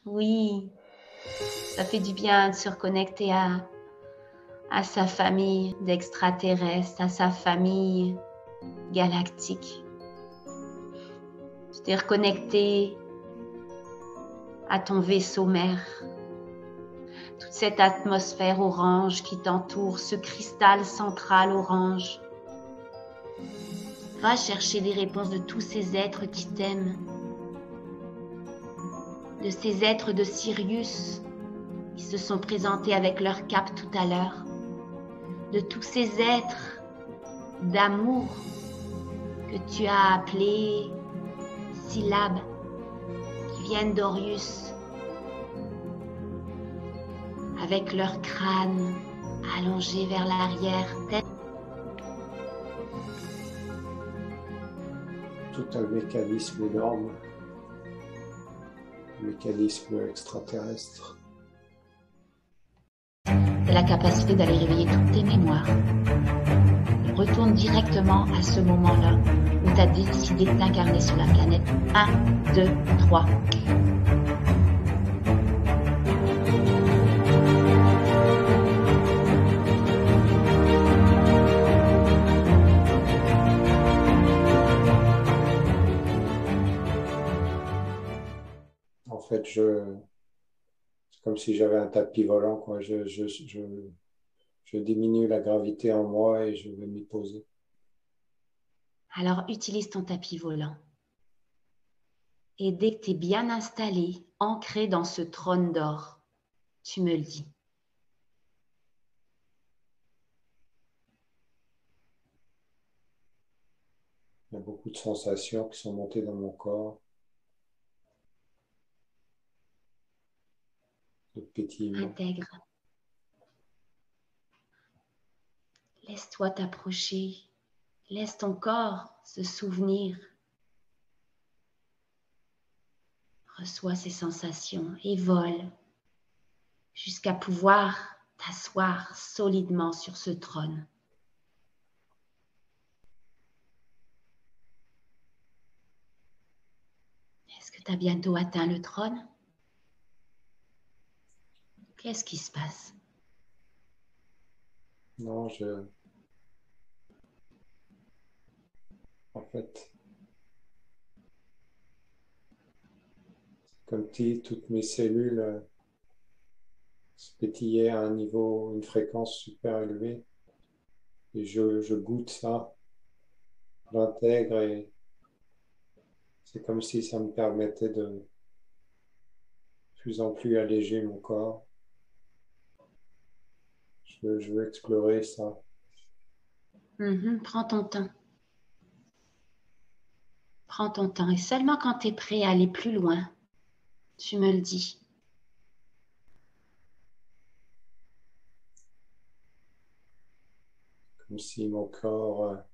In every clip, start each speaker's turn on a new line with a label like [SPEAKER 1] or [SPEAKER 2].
[SPEAKER 1] Oui, ça fait du bien de se reconnecter à sa famille d'extraterrestres, à sa famille galactique. Tu t'es reconnecté à ton vaisseau mère. Toute cette atmosphère orange qui t'entoure, ce cristal central orange. Va chercher les réponses de tous ces êtres qui t'aiment. De ces êtres de Sirius qui se sont présentés avec leur cape tout à l'heure. De tous ces êtres d'amour que tu as appelés syllabes, qui viennent d'Orius, avec leur crâne allongé vers l'arrière.
[SPEAKER 2] Tout un mécanisme énorme, un mécanisme extraterrestre.
[SPEAKER 1] Tu as la capacité d'aller réveiller toutes tes mémoires. Retourne directement à ce moment-là où tu as décidé de t'incarner sur la planète. 1, 2, 3.
[SPEAKER 2] En fait, c'est comme si j'avais un tapis volant, quoi. Je diminue la gravité en moi et je vais m'y poser.
[SPEAKER 1] Alors utilise ton tapis volant. Et dès que tu es bien installé, ancré dans ce trône d'or, tu me le dis.
[SPEAKER 2] Il y a beaucoup de sensations qui sont montées dans mon corps. De pétillement.
[SPEAKER 1] Intègre. Laisse-toi t'approcher. Laisse ton corps se souvenir. Reçois ces sensations et vole jusqu'à pouvoir t'asseoir solidement sur ce trône. Est-ce que tu as bientôt atteint le trône? Qu'est-ce qui se passe?
[SPEAKER 2] Non, en fait, comme si toutes mes cellules se pétillaient à un niveau, une fréquence super élevée. Et je goûte ça, j'intègre et c'est comme si ça me permettait de plus en plus alléger mon corps. Je veux explorer ça.
[SPEAKER 1] Prends ton temps. Prends ton temps et seulement quand tu es prêt à aller plus loin, tu me le dis.
[SPEAKER 2] Comme si mon corps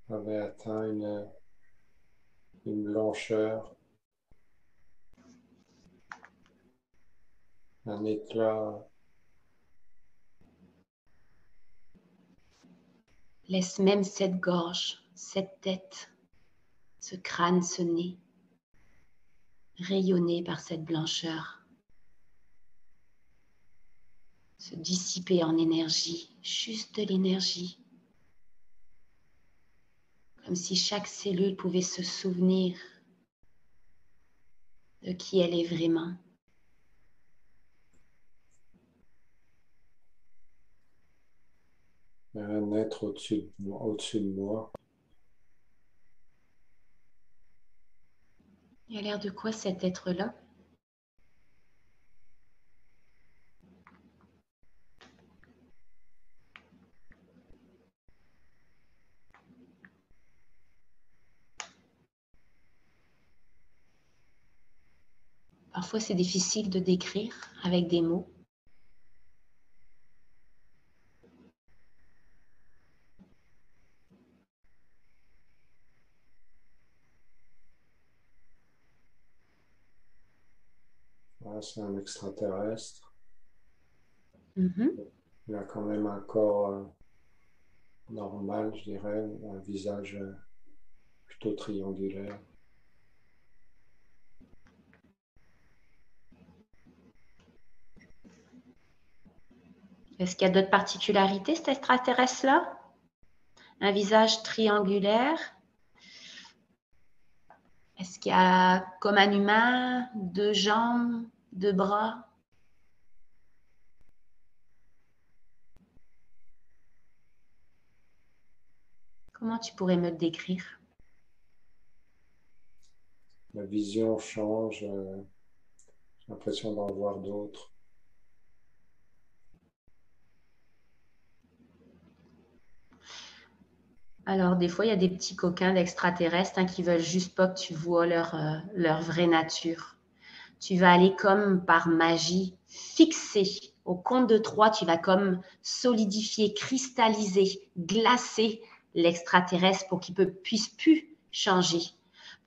[SPEAKER 2] avait atteint une blancheur, un éclat.
[SPEAKER 1] Laisse même cette gorge, cette tête, ce crâne, ce nez, rayonner par cette blancheur, se dissiper en énergie, juste de l'énergie, comme si chaque cellule pouvait se souvenir de qui elle est vraiment.
[SPEAKER 2] Un être au-dessus de moi.
[SPEAKER 1] Il a l'air de quoi cet être-là? Parfois, c'est difficile de décrire avec des mots.
[SPEAKER 2] Voilà, c'est un extraterrestre.
[SPEAKER 1] Mm-hmm.
[SPEAKER 2] Il a quand même un corps normal, je dirais, un visage plutôt triangulaire.
[SPEAKER 1] Est-ce qu'il y a d'autres particularités, cet extraterrestre-là? Un visage triangulaire? Est-ce qu'il y a, comme un humain, 2 jambes, 2 bras? Comment tu pourrais me le décrire?
[SPEAKER 2] La vision change, j'ai l'impression d'en voir d'autres.
[SPEAKER 1] Alors, des fois, il y a des petits coquins d'extraterrestres qui veulent juste pas que tu vois leur vraie nature. Tu vas aller comme par magie fixer. Au compte de 3, tu vas comme solidifier, cristalliser, glacer l'extraterrestre pour qu'il ne puisse plus changer.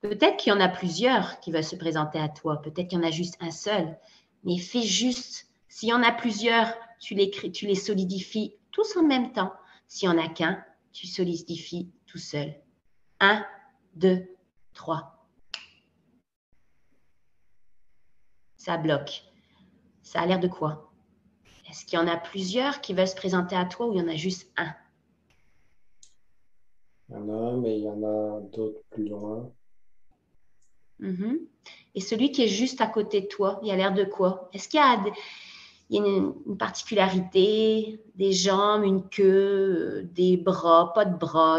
[SPEAKER 1] Peut-être qu'il y en a plusieurs qui veulent se présenter à toi. Peut-être qu'il y en a juste un seul. Mais fais juste. S'il y en a plusieurs, tu les solidifies tous en même temps. S'il n'y en a qu'un, tu solidifies tout seul. 1, 2, 3. Ça bloque. Ça a l'air de quoi? Est-ce qu'il y en a plusieurs qui veulent se présenter à toi ou il y en a juste un?
[SPEAKER 2] Il y en a un, mais il y en a d'autres plus loin.
[SPEAKER 1] Mhm. Et celui qui est juste à côté de toi, il a l'air de quoi? Est-ce qu'il y a, il y a une particularité, des jambes, une queue, des bras,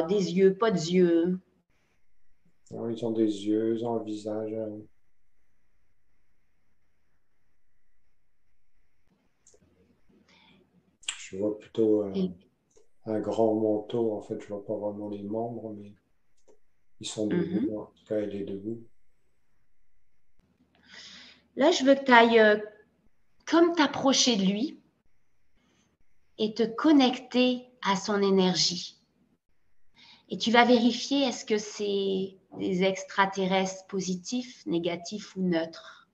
[SPEAKER 1] des yeux, pas de yeux?
[SPEAKER 2] Alors, ils ont des yeux, ils ont un visage. Je vois plutôt
[SPEAKER 1] Et,
[SPEAKER 2] un grand manteau. En fait, je vois pas vraiment les membres, mais ils sont debout.
[SPEAKER 1] mhm.
[SPEAKER 2] En tout cas, il est debout.
[SPEAKER 1] Là, je veux que tu ailles comme t'approcher de lui et te connecter à son énergie. Et tu vas vérifier est-ce que c'est des extraterrestres positifs, négatifs ou neutres.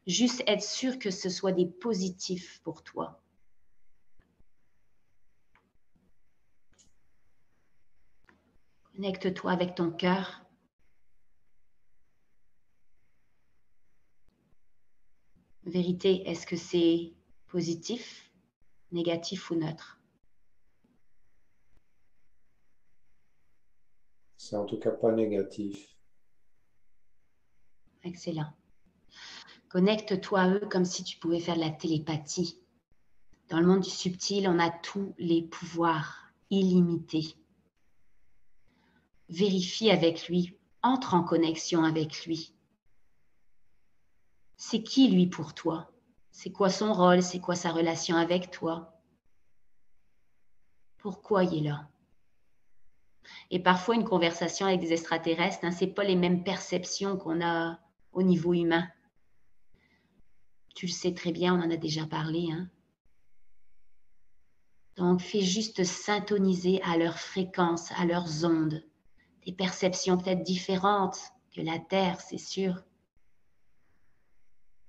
[SPEAKER 1] Juste être sûr que ce soit des positifs pour toi. Connecte-toi avec ton cœur. Vérité, est-ce que c'est positif, négatif ou neutre?
[SPEAKER 2] C'est en tout cas pas négatif.
[SPEAKER 1] Excellent. Connecte-toi à eux comme si tu pouvais faire de la télépathie. Dans le monde du subtil, on a tous les pouvoirs illimités. Vérifie avec lui, entre en connexion avec lui. C'est qui lui pour toi? C'est quoi son rôle? C'est quoi sa relation avec toi? Pourquoi il est là? Et parfois, une conversation avec des extraterrestres, ce n'est pas les mêmes perceptions qu'on a au niveau humain. Tu le sais très bien, on en a déjà parlé. Donc, fais juste syntoniser à leur fréquence, à leurs ondes. Des perceptions peut-être différentes que la Terre, c'est sûr.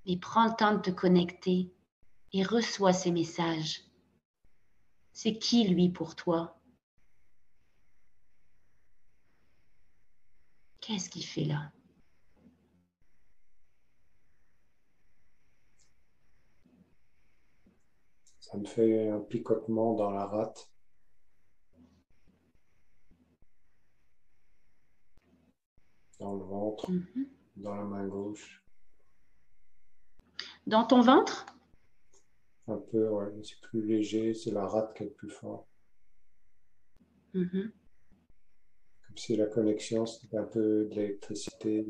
[SPEAKER 1] Mais prends le temps de te connecter et reçois ces messages. C'est qui lui pour toi? Qu'est-ce qu'il fait là?
[SPEAKER 2] Ça me fait un picotement dans la rate, dans le ventre, dans la main gauche.
[SPEAKER 1] Dans ton ventre?
[SPEAKER 2] Un peu, ouais, mais c'est plus léger, c'est la rate qui est le plus fort.
[SPEAKER 1] Mhm.
[SPEAKER 2] Comme si la connexion, c'était un peu de l'électricité.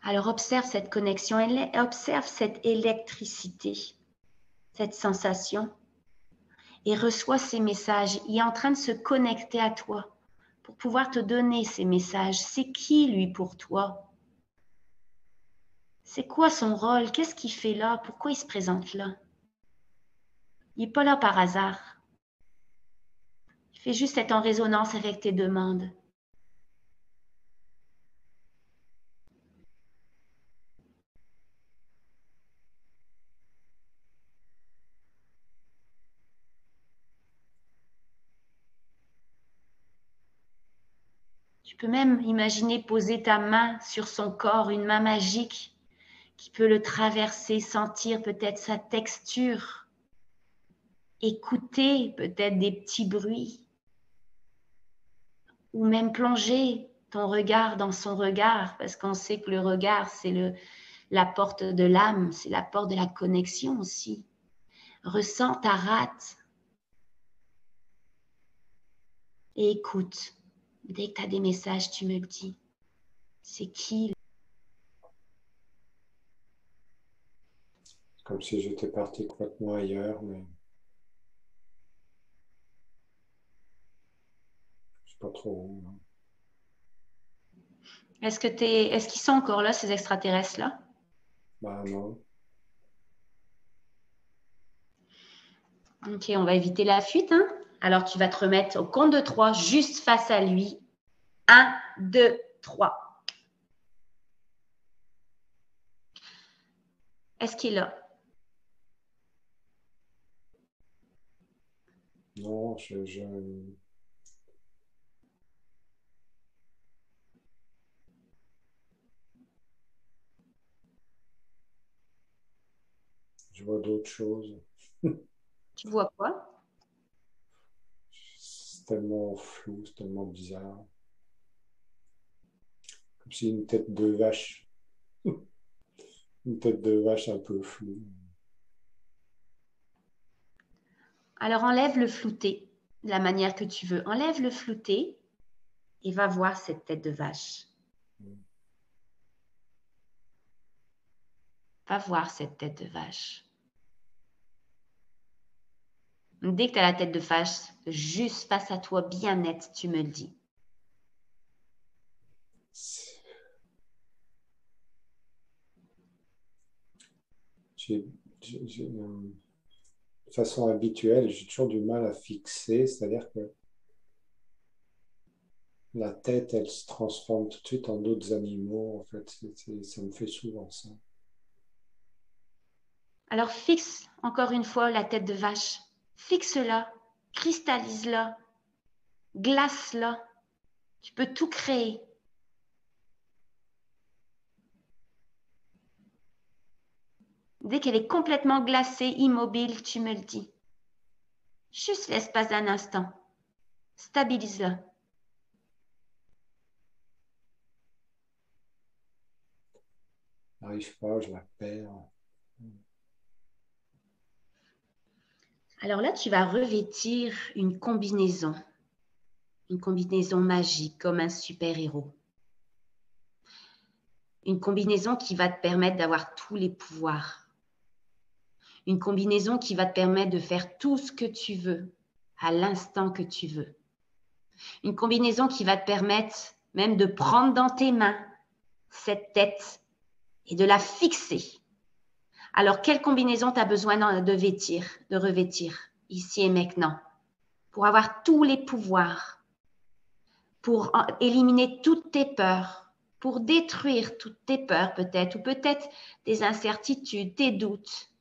[SPEAKER 1] Alors observe cette connexion, observe cette électricité, cette sensation et reçois ces messages. Il est en train de se connecter à toi pour pouvoir te donner ces messages. C'est qui lui pour toi? C'est quoi son rôle? Qu'est-ce qu'il fait là? Pourquoi il se présente là? Il n'est pas là par hasard. Il fait juste être en résonance avec tes demandes. Tu peux même imaginer poser ta main sur son corps, une main magique qui peut le traverser, sentir peut-être sa texture, écouter peut-être des petits bruits, ou même plonger ton regard dans son regard, parce qu'on sait que le regard, c'est la porte de l'âme, c'est la porte de la connexion aussi. Ressens ta rate et écoute. Dès que tu as des messages, tu me le dis. C'est qui?
[SPEAKER 2] Comme si j'étais parti complètement ailleurs, mais je sais pas trop où.
[SPEAKER 1] Est-ce qu'ils sont encore là, ces extraterrestres-là?
[SPEAKER 2] Bah non.
[SPEAKER 1] Ok, on va éviter la fuite. Hein? Alors, tu vas te remettre au compte de 3, juste face à lui. 1, 2, 3. Est-ce qu'il est là?
[SPEAKER 2] Non, je vois d'autres choses.
[SPEAKER 1] Tu vois quoi?
[SPEAKER 2] C'est tellement flou, c'est tellement bizarre. Comme si une tête de vache. Une tête de vache un peu floue.
[SPEAKER 1] Alors, enlève le flouté de la manière que tu veux. Enlève le flouté et va voir cette tête de vache. Va voir cette tête de vache. Dès que tu as la tête de vache, juste face à toi, bien nette, tu me le dis.
[SPEAKER 2] De façon habituelle, j'ai toujours du mal à fixer, c'est-à-dire que la tête, elle se transforme tout de suite en d'autres animaux. En fait, ça me fait souvent ça.
[SPEAKER 1] Alors, fixe encore une fois la tête de vache. Fixe-la, cristallise-la, glace-la. Tu peux tout créer. Dès qu'elle est complètement glacée, immobile, tu me le dis. Juste l'espace d'un instant. Stabilise-la.
[SPEAKER 2] J'arrive pas, je la perds.
[SPEAKER 1] Alors là, tu vas revêtir une combinaison magique comme un super-héros. Une combinaison qui va te permettre d'avoir tous les pouvoirs. Une combinaison qui va te permettre de faire tout ce que tu veux à l'instant que tu veux. Une combinaison qui va te permettre même de prendre dans tes mains cette tête et de la fixer. Alors, quelle combinaison tu as besoin de revêtir ici et maintenant pour avoir tous les pouvoirs, pour éliminer toutes tes peurs, pour détruire toutes tes peurs peut-être, ou peut-être des incertitudes, tes doutes.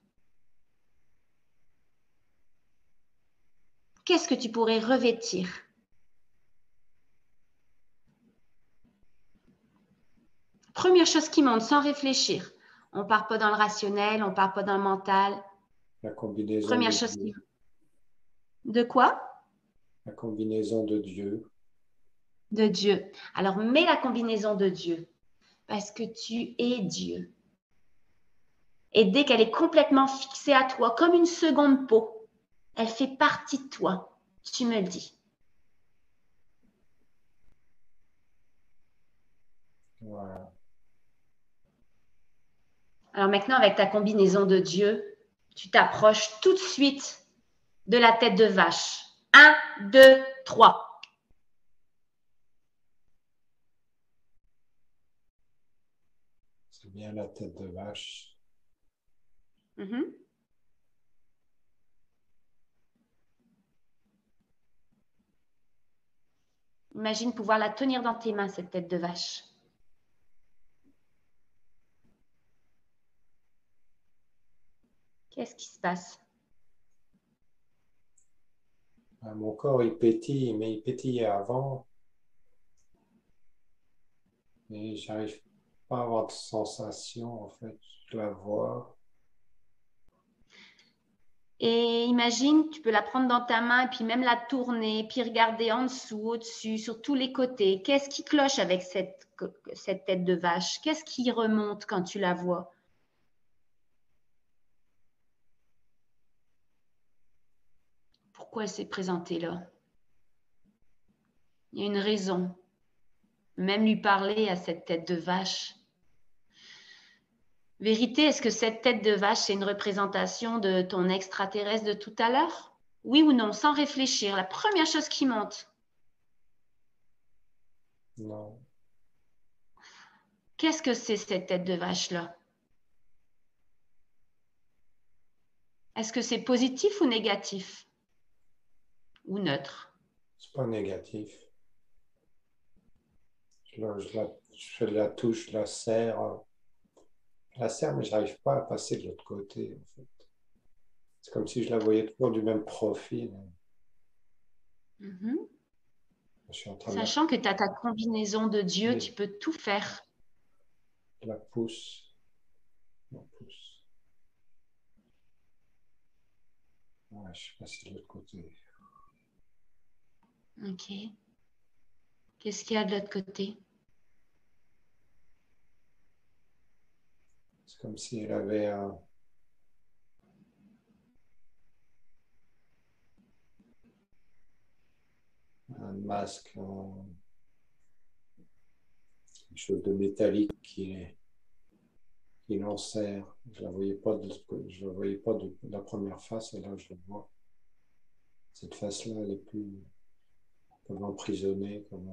[SPEAKER 1] Qu'est-ce que tu pourrais revêtir? Première chose qui monte sans réfléchir. On ne part pas dans le rationnel, on ne part pas dans le mental.
[SPEAKER 2] La combinaison
[SPEAKER 1] Première
[SPEAKER 2] de
[SPEAKER 1] chose
[SPEAKER 2] Dieu.
[SPEAKER 1] qui... De quoi?
[SPEAKER 2] La combinaison de Dieu.
[SPEAKER 1] De Dieu. Alors, mets la combinaison de Dieu parce que tu es Dieu. Et dès qu'elle est complètement fixée à toi, comme une seconde peau, elle fait partie de toi. Tu me le dis.
[SPEAKER 2] Voilà.
[SPEAKER 1] Alors maintenant, avec ta combinaison de Dieu, tu t'approches tout de suite de la tête de vache. 1, 2, 3.
[SPEAKER 2] C'est bien la tête de vache.
[SPEAKER 1] Imagine pouvoir la tenir dans tes mains, cette tête de vache. Qu'est-ce qui se passe?
[SPEAKER 2] Mon corps, il pétille, mais il pétillait avant. Et j'arrive pas à avoir de sensation, en fait. Je la vois.
[SPEAKER 1] Et imagine, tu peux la prendre dans ta main et puis même la tourner, puis regarder en dessous, au-dessus, sur tous les côtés. Qu'est-ce qui cloche avec cette tête de vache? Qu'est-ce qui remonte quand tu la vois? Pourquoi elle s'est présentée là? Il y a une raison. Même lui parler à cette tête de vache. Vérité, est-ce que cette tête de vache, c'est une représentation de ton extraterrestre de tout à l'heure? Oui ou non, sans réfléchir. La première chose qui monte.
[SPEAKER 2] Non,
[SPEAKER 1] Qu'est-ce que c'est cette tête de vache-là? Est-ce que c'est positif ou négatif? Ou neutre?
[SPEAKER 2] c'est pas négatif. Je la touche, je la serre, mais j'arrive pas à passer de l'autre côté, en fait. C'est comme si je la voyais toujours du même profil.
[SPEAKER 1] Mhm.
[SPEAKER 2] Je suis en train
[SPEAKER 1] Sachant que tu as ta combinaison de Dieu, tu
[SPEAKER 2] de
[SPEAKER 1] peux tout faire.
[SPEAKER 2] la pousse, la pousse. Ouais, je suis passé de l'autre côté.
[SPEAKER 1] Ok. Qu'est-ce qu'il y a de l'autre côté?
[SPEAKER 2] C'est comme si elle avait un masque, quelque chose de métallique qui l'enserre. Je la voyais pas de la première face, et là je la vois. Cette face-là, elle est plus comme emprisonnée, comme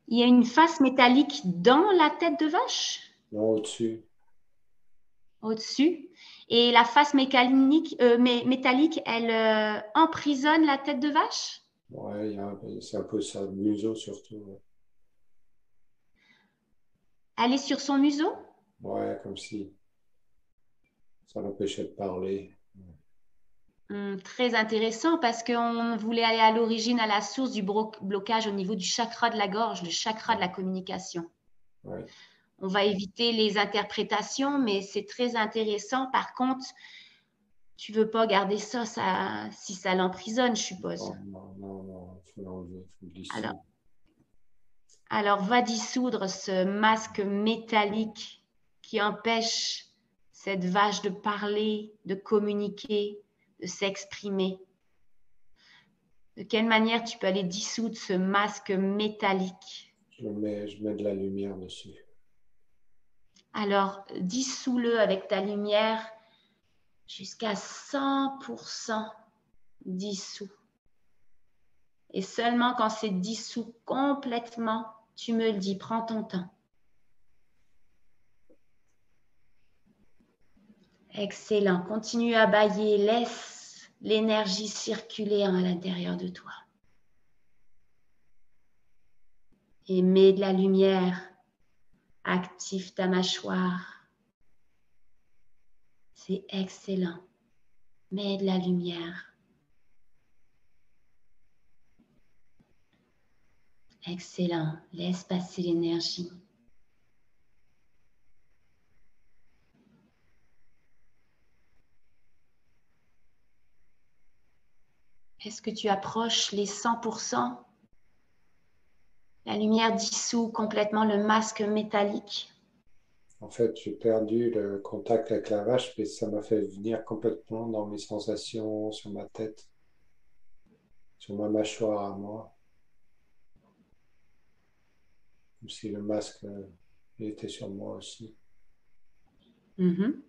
[SPEAKER 1] Il y a une face métallique dans la tête de vache,
[SPEAKER 2] non au-dessus.
[SPEAKER 1] au-dessus. Et la face métallique, elle emprisonne la tête de vache.
[SPEAKER 2] Ouais, c'est un peu ça, le museau surtout. Ouais.
[SPEAKER 1] Elle est sur son museau.
[SPEAKER 2] Ouais, comme si ça l'empêchait de parler.
[SPEAKER 1] Très intéressant parce qu'on voulait aller à l'origine, à la source du blocage au niveau du chakra de la gorge, le chakra de la communication.
[SPEAKER 2] Ouais.
[SPEAKER 1] On va éviter les interprétations, mais c'est très intéressant. Par contre, tu veux pas garder ça, si ça l'emprisonne, je suppose.
[SPEAKER 2] Non, non, non, non, il faut l'enlever, il faut le
[SPEAKER 1] Alors,
[SPEAKER 2] dissoudre.
[SPEAKER 1] alors, va dissoudre ce masque métallique qui empêche cette vache de parler, de communiquer, de s'exprimer. De quelle manière tu peux aller dissoudre ce masque métallique?
[SPEAKER 2] Je mets de la lumière dessus.
[SPEAKER 1] Alors, dissous-le avec ta lumière jusqu'à 100% dissous. Et seulement quand c'est dissous complètement, tu me le dis, prends ton temps. Excellent. Continue à bailler, laisse l'énergie circuler à l'intérieur de toi. Et mets de la lumière, active ta mâchoire. C'est excellent. Mets de la lumière. Excellent. Laisse passer l'énergie. Est-ce que tu approches les 100%? La lumière dissout complètement le masque métallique.
[SPEAKER 2] En fait, j'ai perdu le contact avec la vache, mais ça m'a fait venir complètement dans mes sensations sur ma tête, sur ma mâchoire à moi, comme si le masque il était sur moi aussi.
[SPEAKER 1] Mhm.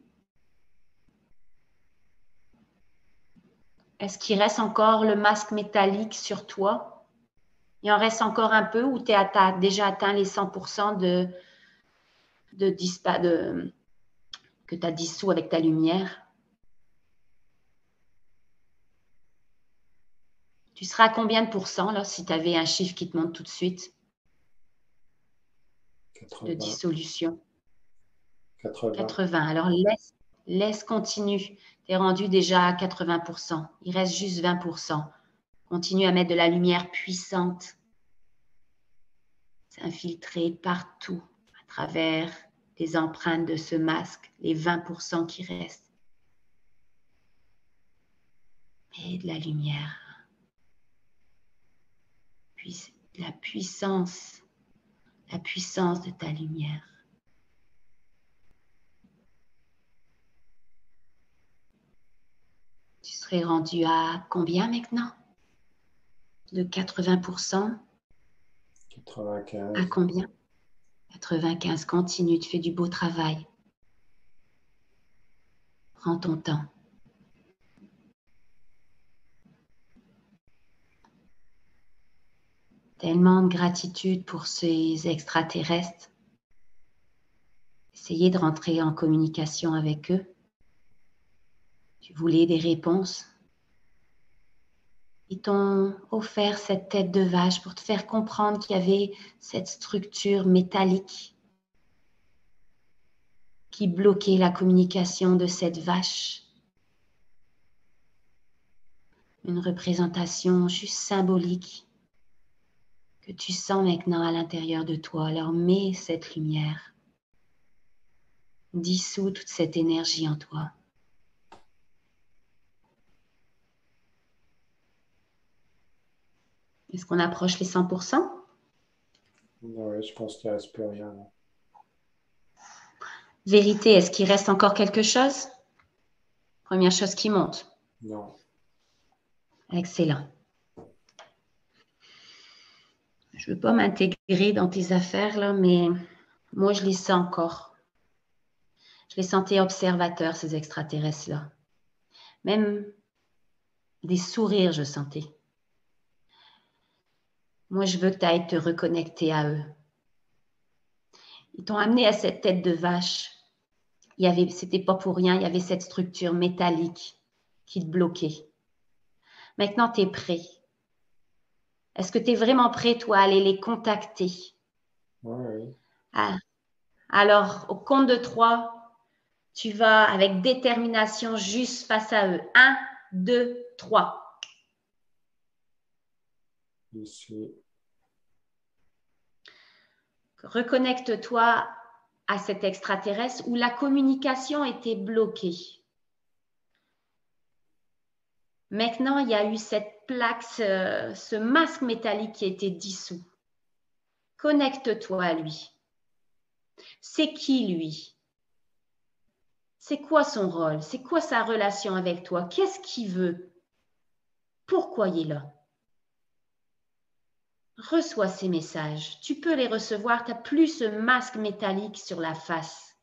[SPEAKER 1] Est-ce qu'il reste encore le masque métallique sur toi? Il en reste encore un peu ou tu as déjà atteint les 100% que tu as dissous avec ta lumière? Tu seras à combien de pourcents là, si tu avais un chiffre qui te monte tout de suite de
[SPEAKER 2] 80,
[SPEAKER 1] dissolution?
[SPEAKER 2] 80.
[SPEAKER 1] 80. Alors laisse continue. Tu es rendu déjà à 80%. Il reste juste 20%. Continue à mettre de la lumière puissante. s'infiltrer partout à travers les empreintes de ce masque, les 20% qui restent. Et de la lumière. Puis la puissance de ta lumière. Tu serais rendu à combien maintenant? De 80%?
[SPEAKER 2] 95.
[SPEAKER 1] À combien? 95, continue, tu fais du beau travail. Prends ton temps. Tellement de gratitude pour ces extraterrestres. Essayez de rentrer en communication avec eux. Tu voulais des réponses. Ils t'ont offert cette tête de vache pour te faire comprendre qu'il y avait cette structure métallique qui bloquait la communication de cette vache. Une représentation juste symbolique que tu sens maintenant à l'intérieur de toi. Alors mets cette lumière. Dissous toute cette énergie en toi. Est-ce qu'on approche les 100%?
[SPEAKER 2] Oui, je pense qu'il ne reste plus rien. Là.
[SPEAKER 1] Vérité, est-ce qu'il reste encore quelque chose? Première chose qui monte.
[SPEAKER 2] Non.
[SPEAKER 1] Excellent. Je ne veux pas m'intégrer dans tes affaires, là, mais moi, je les sens encore. Je les sentais observateurs, ces extraterrestres-là. Même des sourires, je sentais. Moi, je veux que tu ailles te reconnecter à eux. Ils t'ont amené à cette tête de vache. C'était pas pour rien, il y avait cette structure métallique qui te bloquait. Maintenant, tu es prêt. Est-ce que tu es vraiment prêt, toi, à aller les contacter?
[SPEAKER 2] Oui.
[SPEAKER 1] Ah. Alors, au compte de 3, tu vas avec détermination juste face à eux. 1, 2, 3.
[SPEAKER 2] Ici.
[SPEAKER 1] Reconnecte-toi à cet extraterrestre où la communication était bloquée. Maintenant, il y a eu cette plaque, ce masque métallique qui a été dissous. Connecte-toi à lui. C'est qui lui? C'est quoi son rôle? C'est quoi sa relation avec toi? Qu'est-ce qu'il veut? Pourquoi il est là? Reçois ces messages. Tu peux les recevoir. Tu n'as plus ce masque métallique sur la face.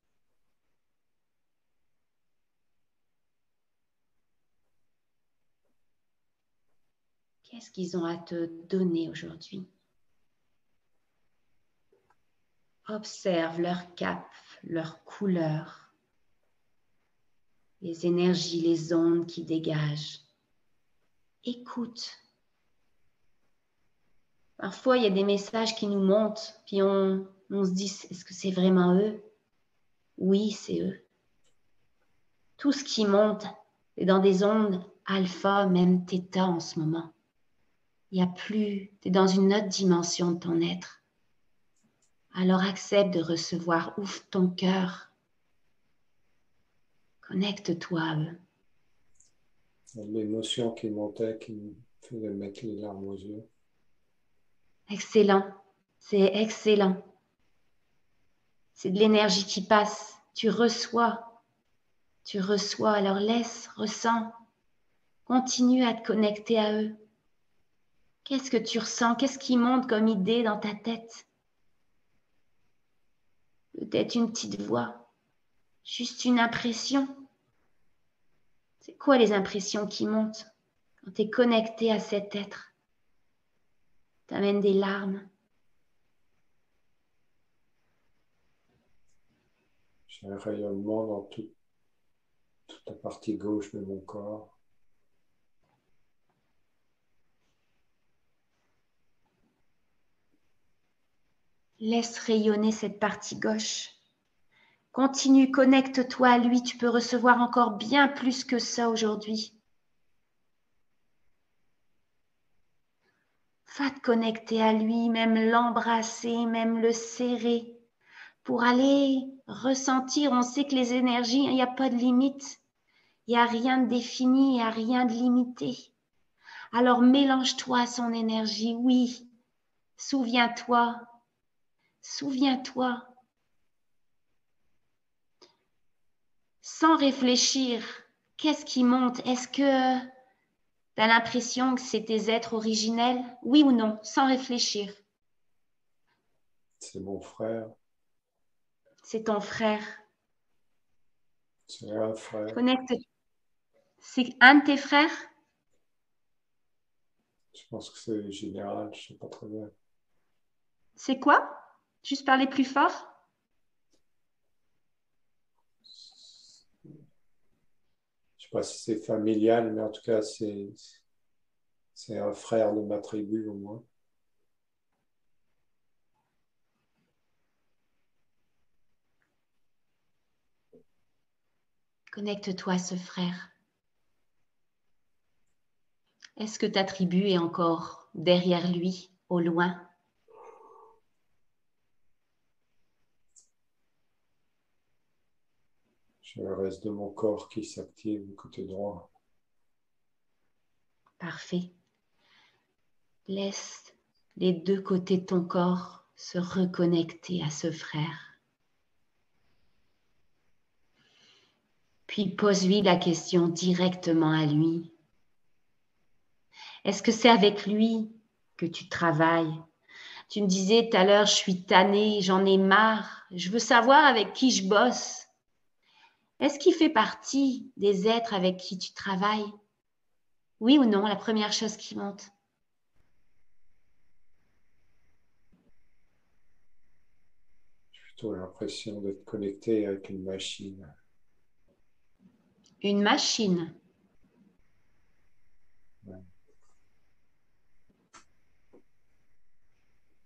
[SPEAKER 1] Qu'est-ce qu'ils ont à te donner aujourd'hui? Observe leur cap, leur couleur, les énergies, les ondes qui dégagent. Écoute. Parfois, il y a des messages qui nous montent, puis on se dit, est-ce que c'est vraiment eux? Oui, c'est eux. Tout ce qui monte est dans des ondes alpha, même θ en ce moment. Il n'y a plus, tu es dans une autre dimension de ton être. Alors accepte de recevoir, ouvre ton cœur. Connecte-toi à eux.
[SPEAKER 2] L'émotion qui montait, qui me faisait mettre les larmes aux yeux.
[SPEAKER 1] Excellent, c'est excellent. C'est de l'énergie qui passe. Tu reçois, alors laisse, ressens. Continue à te connecter à eux. Qu'est-ce que tu ressens? Qu'est-ce qui monte comme idée dans ta tête? Peut-être une petite voix, juste une impression. C'est quoi les impressions qui montent quand tu es connecté à cet être? T'amènes des larmes.
[SPEAKER 2] J'ai un rayonnement dans toute la partie gauche de mon corps.
[SPEAKER 1] Laisse rayonner cette partie gauche. Continue, connecte-toi à lui. Tu peux recevoir encore bien plus que ça aujourd'hui. Va te connecter à lui, même l'embrasser, même le serrer, pour aller ressentir. On sait que les énergies, il n'y a pas de limite. Il n'y a rien de défini, il n'y a rien de limité. Alors mélange-toi à son énergie, oui. Souviens-toi, souviens-toi, sans réfléchir. Qu'est-ce qui monte? Est-ce que tu as l'impression que c'est tes êtres originels? Oui ou non? Sans réfléchir.
[SPEAKER 2] C'est mon frère.
[SPEAKER 1] C'est ton frère.
[SPEAKER 2] C'est un frère.
[SPEAKER 1] Connecte. C'est un de tes frères?
[SPEAKER 2] Je pense que c'est général, je ne sais pas très bien.
[SPEAKER 1] C'est quoi? Juste parler plus fort?
[SPEAKER 2] Je ne sais pas si c'est familial, mais en tout cas, c'est un frère de ma tribu au moins.
[SPEAKER 1] Connecte-toi à ce frère. Est-ce que ta tribu est encore derrière lui, au loin?
[SPEAKER 2] J'ai le reste de mon corps qui s'active du côté droit.
[SPEAKER 1] Parfait. Laisse les deux côtés de ton corps se reconnecter à ce frère. Puis pose-lui la question directement à lui. Est-ce que c'est avec lui que tu travailles? Tu me disais tout à l'heure, je suis tannée, j'en ai marre, je veux savoir avec qui je bosse. Est-ce qu'il fait partie des êtres avec qui tu travailles? Oui ou non, la première chose qui monte.
[SPEAKER 2] J'ai plutôt l'impression d'être connecté avec une machine.
[SPEAKER 1] Une machine.
[SPEAKER 2] Ouais.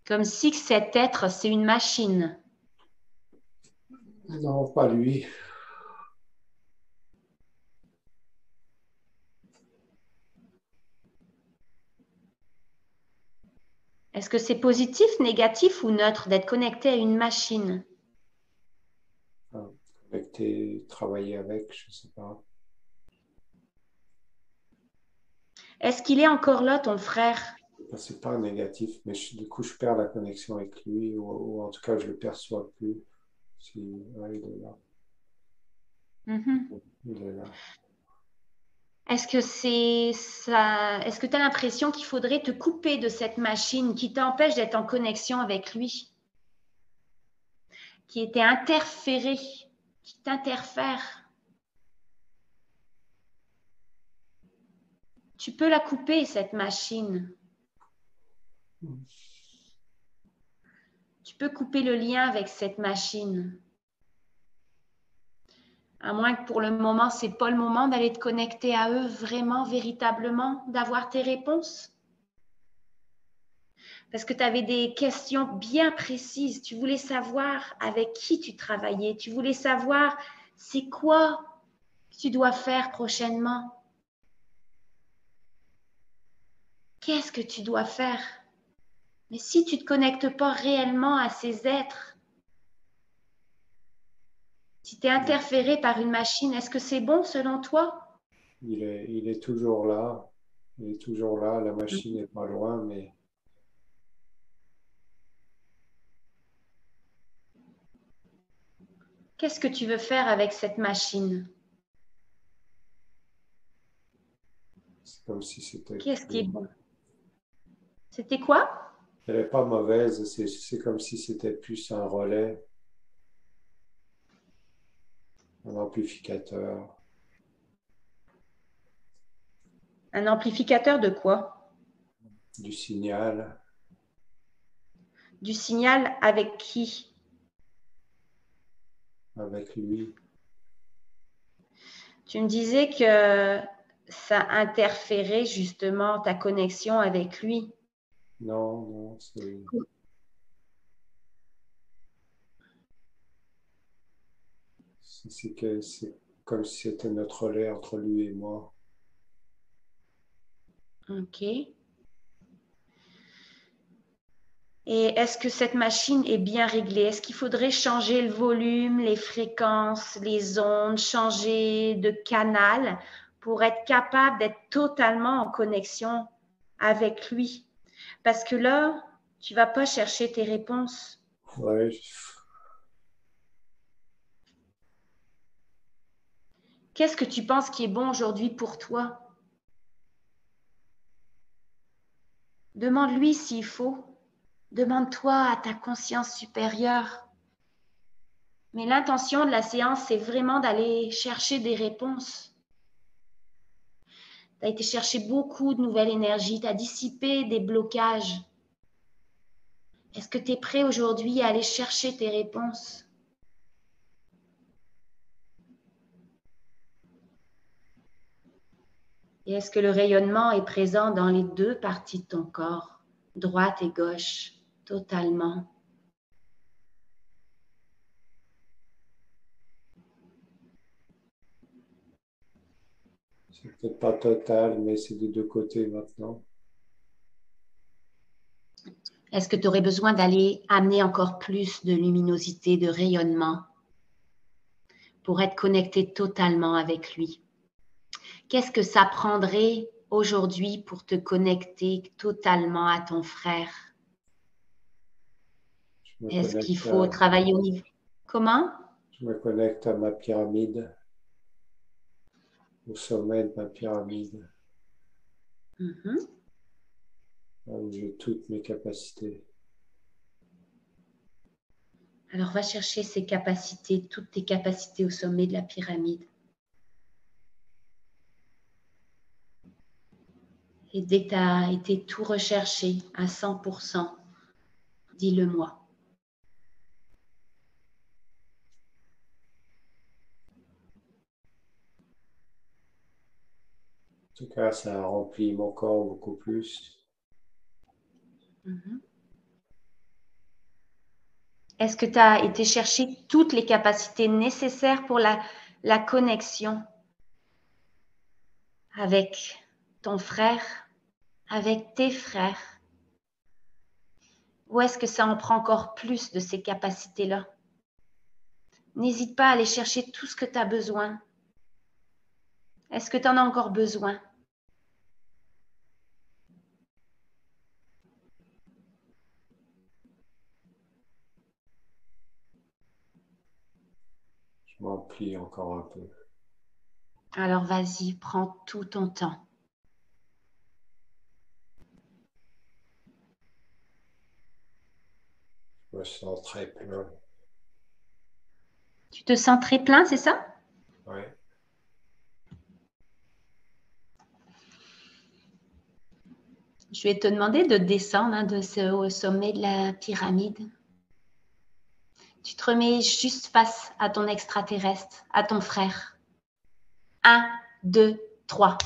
[SPEAKER 1] Comme si cet être, c'est une machine.
[SPEAKER 2] Non, pas lui.
[SPEAKER 1] Est-ce que c'est positif, négatif ou neutre d'être connecté à une machine?
[SPEAKER 2] Enfin, connecté, travailler avec, je ne sais pas.
[SPEAKER 1] Est-ce qu'il est encore là, ton frère?
[SPEAKER 2] Enfin, c'est pas négatif, mais du coup, je perds la connexion avec lui, ou en tout cas, je le perçois plus. Si, ouais, il est là.
[SPEAKER 1] Mhm.
[SPEAKER 2] Il est là.
[SPEAKER 1] Est-ce que c'est ça? Est-ce que tu as l'impression qu'il faudrait te couper de cette machine qui t'empêche d'être en connexion avec lui, qui était interférée, qui t'interfère? Tu peux la couper, cette machine. Tu peux couper le lien avec cette machine. À moins que pour le moment, c'est pas le moment d'aller te connecter à eux vraiment, véritablement, d'avoir tes réponses. Parce que tu avais des questions bien précises. Tu voulais savoir avec qui tu travaillais. Tu voulais savoir c'est quoi que tu dois faire prochainement. Qu'est-ce que tu dois faire? Mais si tu ne te connectes pas réellement à ces êtres, si tu es interféré par une machine, est-ce que c'est bon selon toi?
[SPEAKER 2] Il est toujours là. Il est toujours là. La machine n'est pas loin, mais
[SPEAKER 1] Qu'est-ce que tu veux faire avec cette machine?
[SPEAKER 2] c'est comme si c'était.
[SPEAKER 1] Qu'est-ce qui est bon? C'était quoi?
[SPEAKER 2] Elle n'est pas mauvaise. C'est comme si c'était plus un relais, un amplificateur.
[SPEAKER 1] Un amplificateur de quoi?
[SPEAKER 2] Du signal
[SPEAKER 1] Du signal avec qui?
[SPEAKER 2] avec lui.
[SPEAKER 1] Tu me disais que ça interférait justement ta connexion avec lui.
[SPEAKER 2] Non, non, c'est comme si c'était notre relais entre lui et moi.
[SPEAKER 1] Ok. Et est-ce que cette machine est bien réglée? Est-ce qu'il faudrait changer le volume, les fréquences, les ondes, changer de canal pour être capable d'être totalement en connexion avec lui? Parce que là, tu vas pas chercher tes réponses.
[SPEAKER 2] Ouais,
[SPEAKER 1] Qu'est-ce que tu penses qui est bon aujourd'hui pour toi? Demande-lui s'il faut. Demande-toi à ta conscience supérieure. Mais l'intention de la séance, c'est vraiment d'aller chercher des réponses. Tu as été chercher beaucoup de nouvelles énergies, tu as dissipé des blocages. Est-ce que tu es prêt aujourd'hui à aller chercher tes réponses? Et est-ce que le rayonnement est présent dans les deux parties de ton corps, droite et gauche, totalement?
[SPEAKER 2] c'est peut-être pas total, mais c'est des deux côtés maintenant.
[SPEAKER 1] Est-ce que tu aurais besoin d'aller amener encore plus de luminosité, de rayonnement pour être connecté totalement avec lui? Qu'est-ce que ça prendrait aujourd'hui pour te connecter totalement à ton frère? Est-ce qu'il faut travailler au niveau? Comment?
[SPEAKER 2] Je me connecte à ma pyramide, au sommet de ma pyramide,
[SPEAKER 1] Mhm.
[SPEAKER 2] là où j'ai toutes mes capacités.
[SPEAKER 1] Alors, va chercher ces capacités, toutes tes capacités au sommet de la pyramide. Et dès que tu as été tout recherché à 100%, dis-le-moi.
[SPEAKER 2] En tout cas, ça remplit mon corps beaucoup plus.
[SPEAKER 1] Mhm. Est-ce que tu as été chercher toutes les capacités nécessaires pour la connexion avec ton frère, avec tes frères? Ou est-ce que ça en prend encore plus de ces capacités-là? N'hésite pas à aller chercher tout ce que tu as besoin. Est-ce que tu en as encore besoin?
[SPEAKER 2] Je m'emplis encore un peu.
[SPEAKER 1] Alors vas-y, prends tout ton temps.
[SPEAKER 2] Je me sens très plein.
[SPEAKER 1] Tu te sens très plein, c'est ça?
[SPEAKER 2] Ouais.
[SPEAKER 1] Je vais te demander de descendre au sommet de la pyramide. Tu te remets juste face à ton extraterrestre, à ton frère. 1, 2, 3.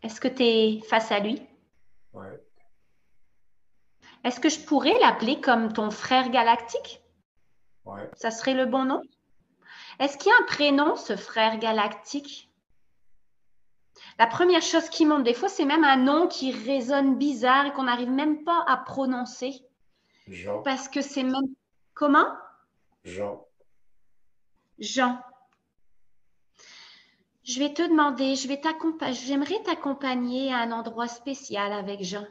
[SPEAKER 1] Est-ce que tu es face à lui?
[SPEAKER 2] Ouais.
[SPEAKER 1] Est-ce que je pourrais l'appeler comme ton frère galactique?
[SPEAKER 2] Ouais.
[SPEAKER 1] Ça serait le bon nom? Est-ce qu'il y a un prénom, ce frère galactique? La première chose qui monte, des fois, c'est même un nom qui résonne bizarre et qu'on n'arrive même pas à prononcer.
[SPEAKER 2] Jean.
[SPEAKER 1] Parce que c'est même... Comment?
[SPEAKER 2] Jean.
[SPEAKER 1] Jean. Je vais te demander, j'aimerais t'accompagner à un endroit spécial avec Jean.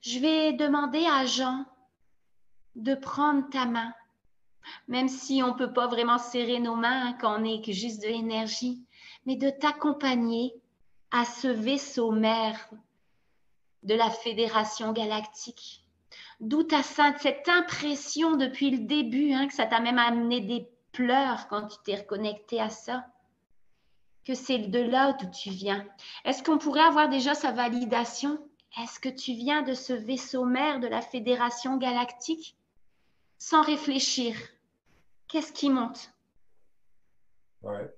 [SPEAKER 1] Je vais demander à Jean de prendre ta main, même si on ne peut pas vraiment serrer nos mains quand on n'est que juste de l'énergie, mais de t'accompagner à ce vaisseau mère de la Fédération galactique. D'où tu as cette impression depuis le début, que ça t'a même amené des pleurs quand tu t'es reconnecté à ça, que c'est de là d'où tu viens. Est-ce qu'on pourrait avoir déjà sa validation? Est-ce que tu viens de ce vaisseau mère de la Fédération galactique? Sans réfléchir, qu'est-ce qui monte?
[SPEAKER 2] Ouais.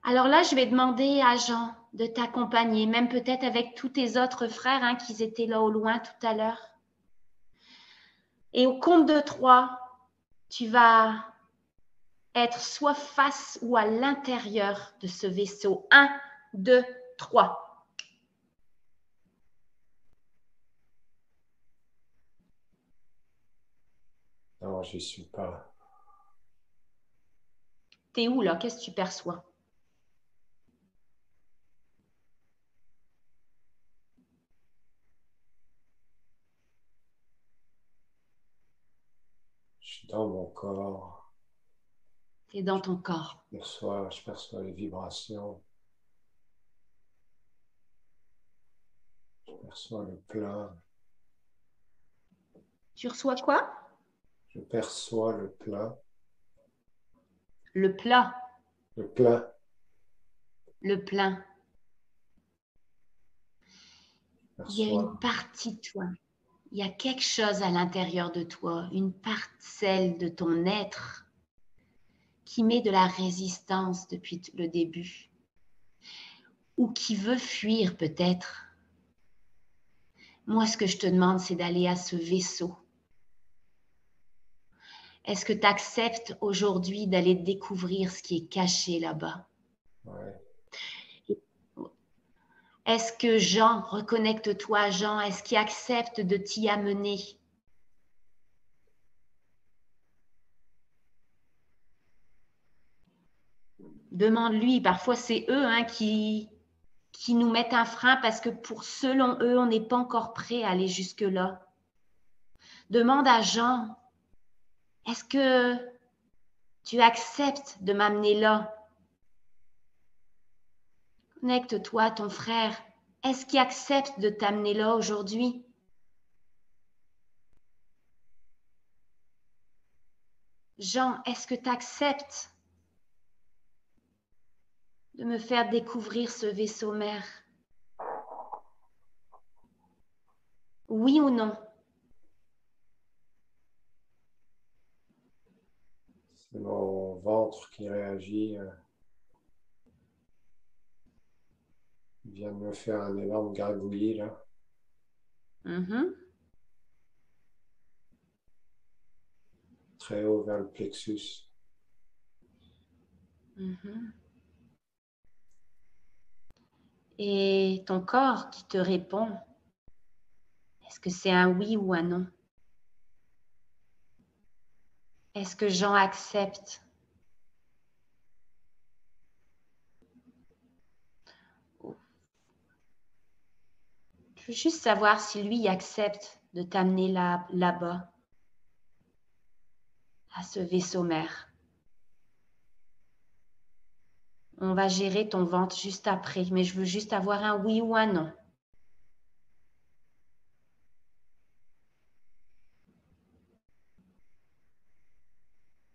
[SPEAKER 1] Alors là, je vais demander à Jean de t'accompagner, même peut-être avec tous tes autres frères qui étaient là au loin tout à l'heure. Et au compte de 3, tu vas être soit face ou à l'intérieur de ce vaisseau. 1, 2, 3.
[SPEAKER 2] Non, j'y suis pas.
[SPEAKER 1] T'es où là? Qu'est-ce que tu perçois?
[SPEAKER 2] Je suis dans mon corps.
[SPEAKER 1] T'es dans ton corps.
[SPEAKER 2] Je perçois les vibrations. Je perçois le plein.
[SPEAKER 1] Tu reçois quoi?
[SPEAKER 2] Je perçois le plein.
[SPEAKER 1] Le plat,
[SPEAKER 2] Le plein.
[SPEAKER 1] le plein.
[SPEAKER 2] Je
[SPEAKER 1] Il y a une
[SPEAKER 2] perçois.
[SPEAKER 1] partie de toi. Il y a quelque chose à l'intérieur de toi, une parcelle de ton être qui met de la résistance depuis le début ou qui veut fuir peut-être. Moi, ce que je te demande, c'est d'aller à ce vaisseau. Est-ce que tu acceptes aujourd'hui d'aller découvrir ce qui est caché là-bas?
[SPEAKER 2] Ouais.
[SPEAKER 1] Est-ce que Jean, reconnecte-toi à Jean, est-ce qu'il accepte de t'y amener? Demande-lui, parfois c'est eux qui nous mettent un frein parce que selon eux, on n'est pas encore prêt à aller jusque-là. Demande à Jean, est-ce que tu acceptes de m'amener là? Connecte-toi à ton frère. Est-ce qu'il accepte de t'amener là aujourd'hui? Jean, est-ce que tu acceptes de me faire découvrir ce vaisseau mère? Oui ou non?
[SPEAKER 2] C'est mon ventre qui réagit. Il vient de me faire un énorme gargouillis là. Très haut vers le plexus.
[SPEAKER 1] Et ton corps qui te répond, est-ce que c'est un oui ou un non? Est-ce que Jean accepte? Je veux juste savoir si lui accepte de t'amener là-bas, à ce vaisseau mère. On va gérer ton ventre juste après, mais je veux juste avoir un oui ou un non.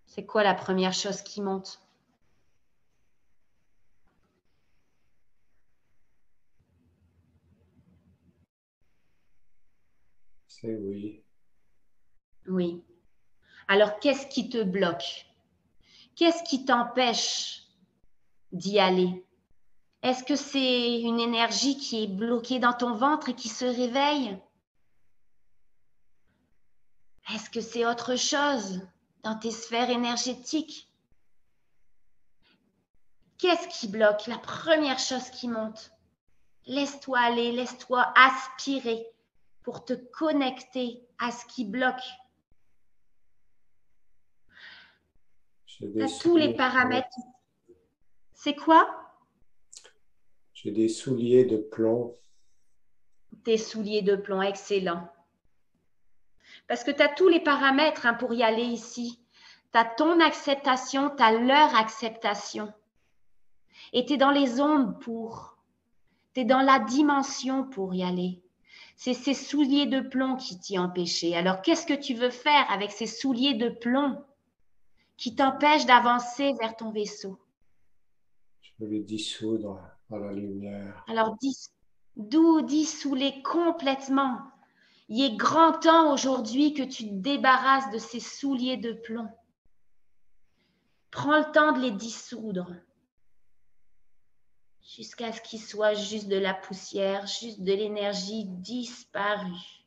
[SPEAKER 1] C'est quoi la première chose qui monte?
[SPEAKER 2] C'est oui.
[SPEAKER 1] Oui. Alors, qu'est-ce qui te bloque? Qu'est-ce qui t'empêche d'y aller? Est-ce que c'est une énergie qui est bloquée dans ton ventre et qui se réveille? Est-ce que c'est autre chose dans tes sphères énergétiques? Qu'est-ce qui bloque? La première chose qui monte. Laisse-toi aller, laisse-toi aspirer pour te connecter à ce qui bloque.
[SPEAKER 2] J'ai
[SPEAKER 1] Tu
[SPEAKER 2] des
[SPEAKER 1] as tous les
[SPEAKER 2] souliers.
[SPEAKER 1] paramètres. C'est quoi?
[SPEAKER 2] J'ai des souliers de plomb.
[SPEAKER 1] Tes souliers de plomb, excellent. Parce que tu as tous les paramètres pour y aller ici. Tu as ton acceptation, tu as leur acceptation. Et tu es dans les ondes pour. Tu es dans la dimension pour y aller. C'est ces souliers de plomb qui t'y empêché. Alors, qu'est-ce que tu veux faire avec ces souliers de plomb qui t'empêchent d'avancer vers ton vaisseau?
[SPEAKER 2] Je peux les dissoudre à la lumière.
[SPEAKER 1] Alors, dissous-les complètement. Il est grand temps aujourd'hui que tu te débarrasses de ces souliers de plomb. Prends le temps de les dissoudre jusqu'à ce qu'ils soient juste de la poussière, juste de l'énergie disparue.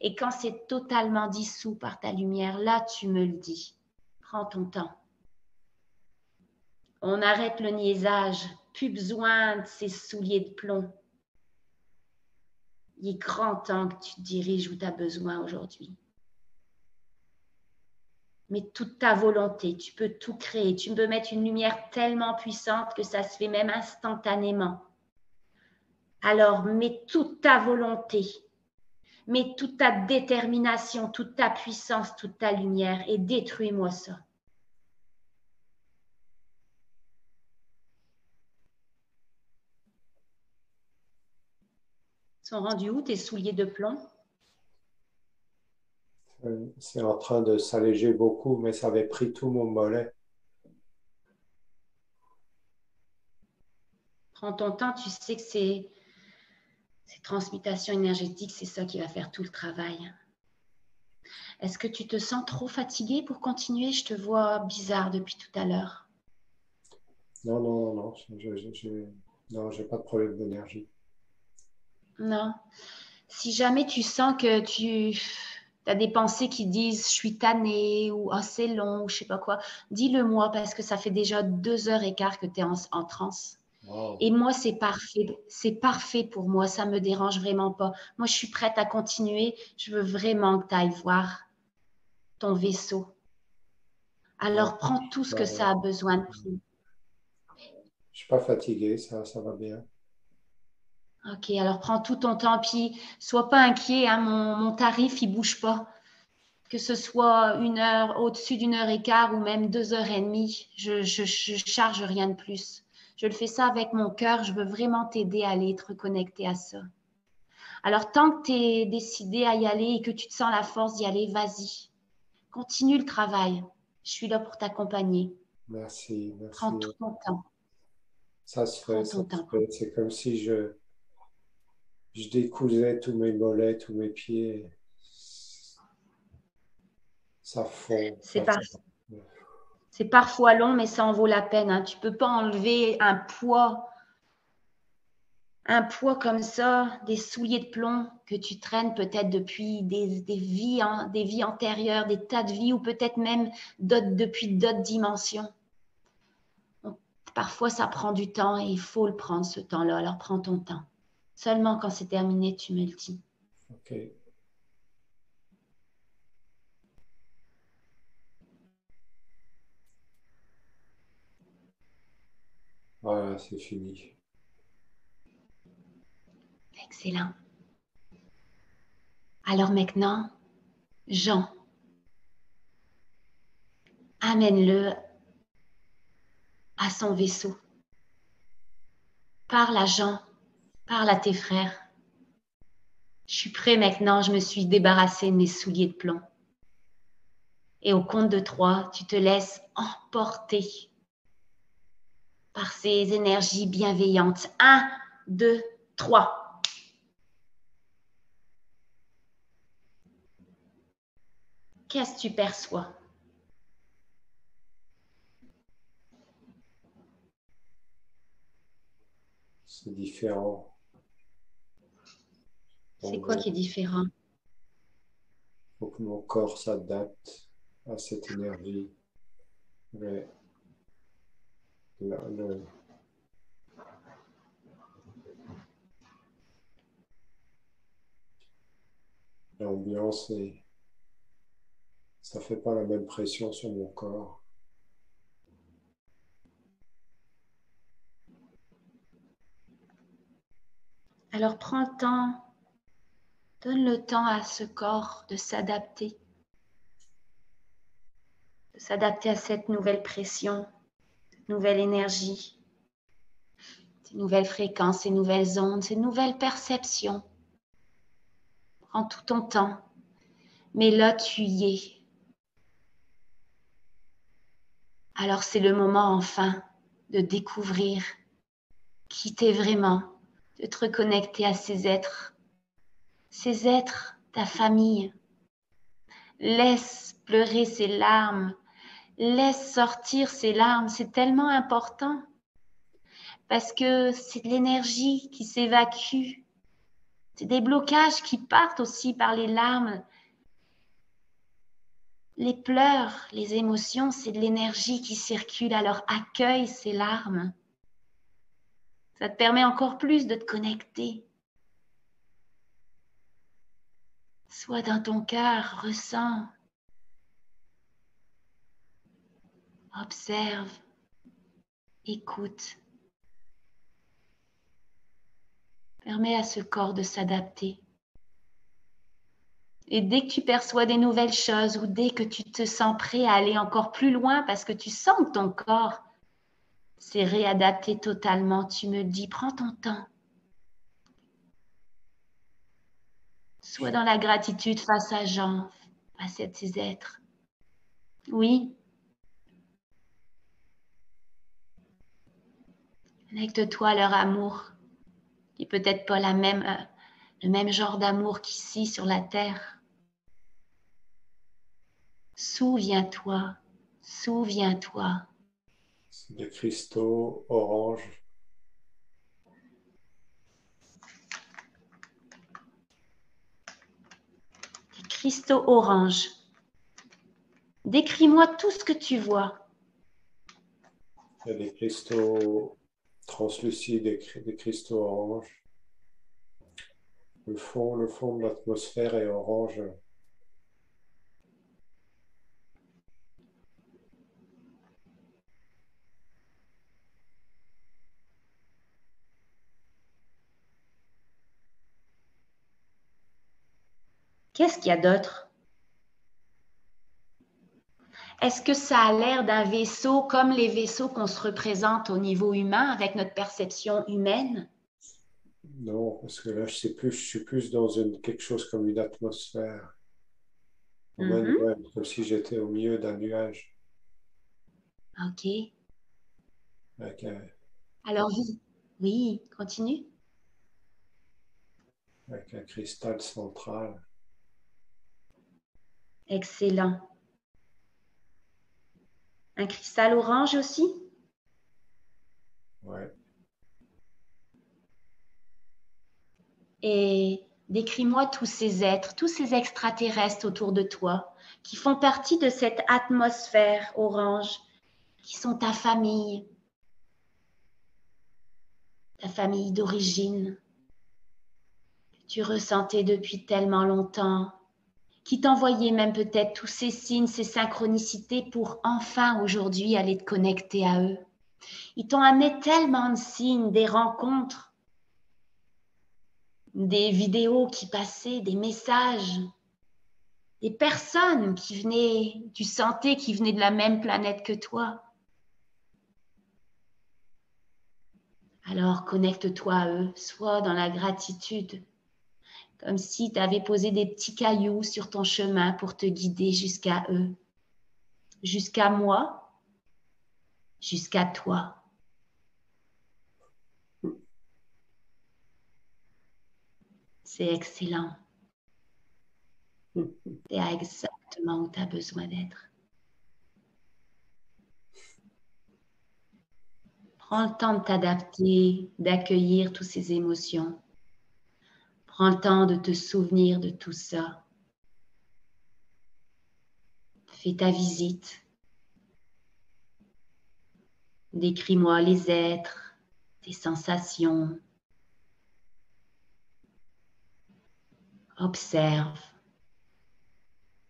[SPEAKER 1] Et quand c'est totalement dissous par ta lumière, là, tu me le dis. Prends ton temps. On arrête le niaisage. Plus besoin de ces souliers de plomb. Il est grand temps que tu te diriges où tu as besoin aujourd'hui. Mais toute ta volonté, tu peux tout créer. Tu peux mettre une lumière tellement puissante que ça se fait même instantanément. Alors, mets toute ta volonté, mets toute ta détermination, toute ta puissance, toute ta lumière et détruis-moi ça. Ils sont rendus où tes souliers de plomb?
[SPEAKER 2] C'est en train de s'alléger beaucoup, mais ça avait pris tout mon mollet.
[SPEAKER 1] Prends ton temps, tu sais que ces transmutations énergétiques, c'est ça qui va faire tout le travail. Est-ce que tu te sens trop fatigué pour continuer? Je te vois bizarre depuis tout à l'heure.
[SPEAKER 2] Non, non, non, non, j'ai pas de problème d'énergie.
[SPEAKER 1] Non. Si jamais tu sens que tu as des pensées qui disent je suis tannée ou oh, c'est long ou je sais pas quoi, dis-le moi parce que ça fait déjà 2h15 que tu es en transe.
[SPEAKER 2] Wow.
[SPEAKER 1] Et moi, c'est parfait pour moi, ça me dérange vraiment pas. Moi, je suis prête à continuer, je veux vraiment que tu ailles voir ton vaisseau.
[SPEAKER 2] Non,
[SPEAKER 1] Alors, prends tout ce que ça a besoin de prendre.
[SPEAKER 2] je suis pas fatigué, ça va bien.
[SPEAKER 1] Ok, alors prends tout ton temps, puis sois pas inquiet, hein, mon tarif, il bouge pas. Que ce soit 1 heure, au-dessus d'1h15 ou même 2h30, je charge rien de plus. Je le fais ça avec mon cœur, je veux vraiment t'aider à aller te reconnecter à ça. Alors, tant que tu es décidé à y aller et que tu te sens la force d'y aller, vas-y. Continue le travail. Je suis là pour t'accompagner.
[SPEAKER 2] Merci,
[SPEAKER 1] Prends
[SPEAKER 2] merci.
[SPEAKER 1] tout ton temps.
[SPEAKER 2] Ça se fait,
[SPEAKER 1] Prends
[SPEAKER 2] ça
[SPEAKER 1] ton
[SPEAKER 2] se
[SPEAKER 1] temps.
[SPEAKER 2] fait. C'est comme si je décousais tous mes mollets, tous mes pieds. Ça fond,
[SPEAKER 1] C'est parfois long, mais ça en vaut la peine. Hein. Tu ne peux pas enlever un poids comme ça, des souliers de plomb que tu traînes peut-être depuis des vies, hein, des vies antérieures, des tas de vies ou peut-être même depuis d'autres dimensions. Donc, parfois, ça prend du temps et il faut le prendre ce temps-là. Alors, prends ton temps. Seulement quand c'est terminé, tu me le dis.
[SPEAKER 2] Ok. Voilà, c'est fini.
[SPEAKER 1] Excellent. Alors maintenant, Jean, amène-le à son vaisseau. Parle à Jean, parle à tes frères. Je suis prêt maintenant, je me suis débarrassée de mes souliers de plomb. Et au compte de 3, tu te laisses emporter par ces énergies bienveillantes. 1, 2, 3. Qu'est-ce que tu perçois?
[SPEAKER 2] C'est différent.
[SPEAKER 1] C'est quoi qui est différent?
[SPEAKER 2] Il faut que mon corps s'adapte à cette énergie. Mais l'ambiance, ça fait pas la même pression sur mon corps.
[SPEAKER 1] Alors prends le temps, donne le temps à ce corps de s'adapter à cette nouvelle pression, cette nouvelle énergie, ces nouvelles fréquences, ces nouvelles ondes, ces nouvelles perceptions. Prends tout ton temps, mais là tu y es. Alors c'est le moment enfin de découvrir qui t'es vraiment, de te reconnecter à ces êtres, ta famille. Laisse pleurer ces larmes, laisse sortir ces larmes, c'est tellement important parce que c'est de l'énergie qui s'évacue, c'est des blocages qui partent aussi par les larmes. Les pleurs, les émotions, c'est de l'énergie qui circule, alors accueille ces larmes. Ça te permet encore plus de te connecter. Sois dans ton cœur, ressens, observe, écoute. Permets à ce corps de s'adapter. Et dès que tu perçois des nouvelles choses ou dès que tu te sens prêt à aller encore plus loin parce que tu sens que ton corps s'est réadapté totalement, tu me dis, prends ton temps. Sois dans la gratitude face à Jean, face à ces êtres. Oui. Connecte-toi à leur amour, qui n'est peut-être pas le même genre d'amour qu'ici sur la terre. Souviens-toi, souviens-toi.
[SPEAKER 2] C'est des cristaux orange.
[SPEAKER 1] Des cristaux orange. Décris-moi tout ce que tu vois.
[SPEAKER 2] Il y a des cristaux translucides, des cristaux orange. Le fond de l'atmosphère est orange.
[SPEAKER 1] Qu'est-ce qu'il y a d'autre? Est-ce que ça a l'air d'un vaisseau comme les vaisseaux qu'on se représente au niveau humain avec notre perception humaine?
[SPEAKER 2] Non, parce que là, je suis plus dans quelque chose comme une atmosphère, comme un
[SPEAKER 1] Mhm.
[SPEAKER 2] nuage, comme si j'étais au milieu d'un nuage,
[SPEAKER 1] OK.
[SPEAKER 2] avec
[SPEAKER 1] Alors, oui, oui, continue.
[SPEAKER 2] avec un cristal central.
[SPEAKER 1] Excellent. Un cristal orange aussi?
[SPEAKER 2] Ouais.
[SPEAKER 1] Et décris-moi tous ces êtres, tous ces extraterrestres autour de toi qui font partie de cette atmosphère orange, qui sont ta famille d'origine, que tu ressentais depuis tellement longtemps, qui t'envoyaient même peut-être tous ces signes, ces synchronicités pour enfin aujourd'hui aller te connecter à eux. Ils t'ont amené tellement de signes, des rencontres, des vidéos qui passaient, des messages, des personnes qui venaient, tu sentais qui venaient de la même planète que toi. Alors connecte-toi à eux, sois dans la gratitude, comme si tu avais posé des petits cailloux sur ton chemin pour te guider jusqu'à eux, jusqu'à moi, jusqu'à toi. C'est excellent. Tu es exactement où tu as besoin d'être. Prends le temps de t'adapter, d'accueillir toutes ces émotions. Prends le temps de te souvenir de tout ça. Fais ta visite. Décris-moi les êtres, tes sensations. Observe.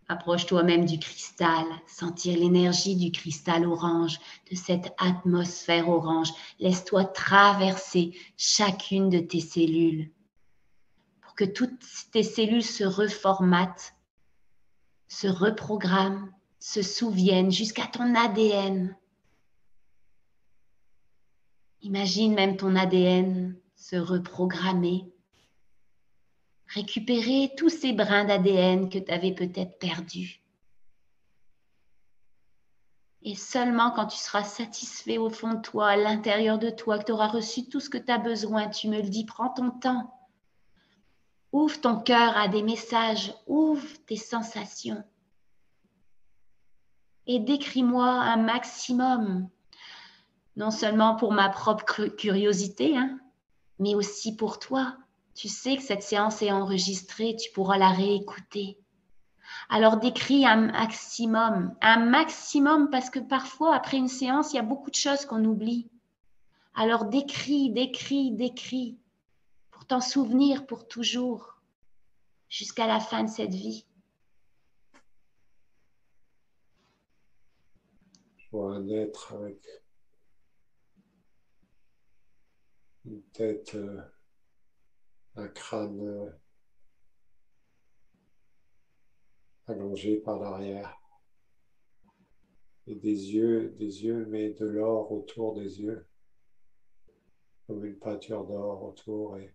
[SPEAKER 1] Approche-toi même du cristal, sentir l'énergie du cristal orange, de cette atmosphère orange. Laisse-toi traverser chacune de tes cellules pour que toutes tes cellules se reformatent, se reprogramment, se souviennent jusqu'à ton ADN. Imagine même ton ADN se reprogrammer, récupérer tous ces brins d'ADN que tu avais peut-être perdus. Et seulement quand tu seras satisfait au fond de toi, à l'intérieur de toi, que tu auras reçu tout ce que tu as besoin, tu me le dis, prends ton temps. Ouvre ton cœur à des messages, ouvre tes sensations. Et décris-moi un maximum, non seulement pour ma propre curiosité, mais aussi pour toi. Tu sais que cette séance est enregistrée, tu pourras la réécouter. Alors décris un maximum parce que parfois après une séance, il y a beaucoup de choses qu'on oublie. Alors décris pour t'en souvenir pour toujours jusqu'à la fin de cette vie.
[SPEAKER 2] Je vois un être avec une tête, un crâne allongé par l'arrière et des yeux, mais de l'or autour des yeux, comme une peinture d'or autour. Et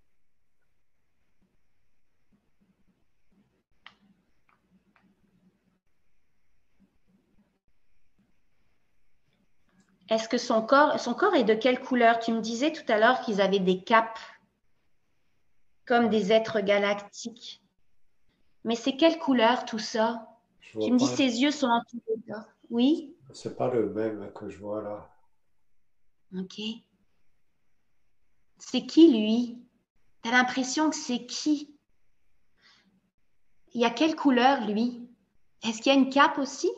[SPEAKER 1] Est-ce que son corps est de quelle couleur? Tu me disais tout à l'heure qu'ils avaient des capes comme des êtres galactiques. Mais c'est quelle couleur tout ça?
[SPEAKER 2] je
[SPEAKER 1] Tu
[SPEAKER 2] vois
[SPEAKER 1] me dis
[SPEAKER 2] pas,
[SPEAKER 1] ses yeux sont entourés d'or. Oui?
[SPEAKER 2] c'est pas le même que je vois là.
[SPEAKER 1] Ok. C'est qui lui? T'as l'impression que c'est qui? Il y a quelle couleur lui? Est-ce qu'il y a une cape aussi?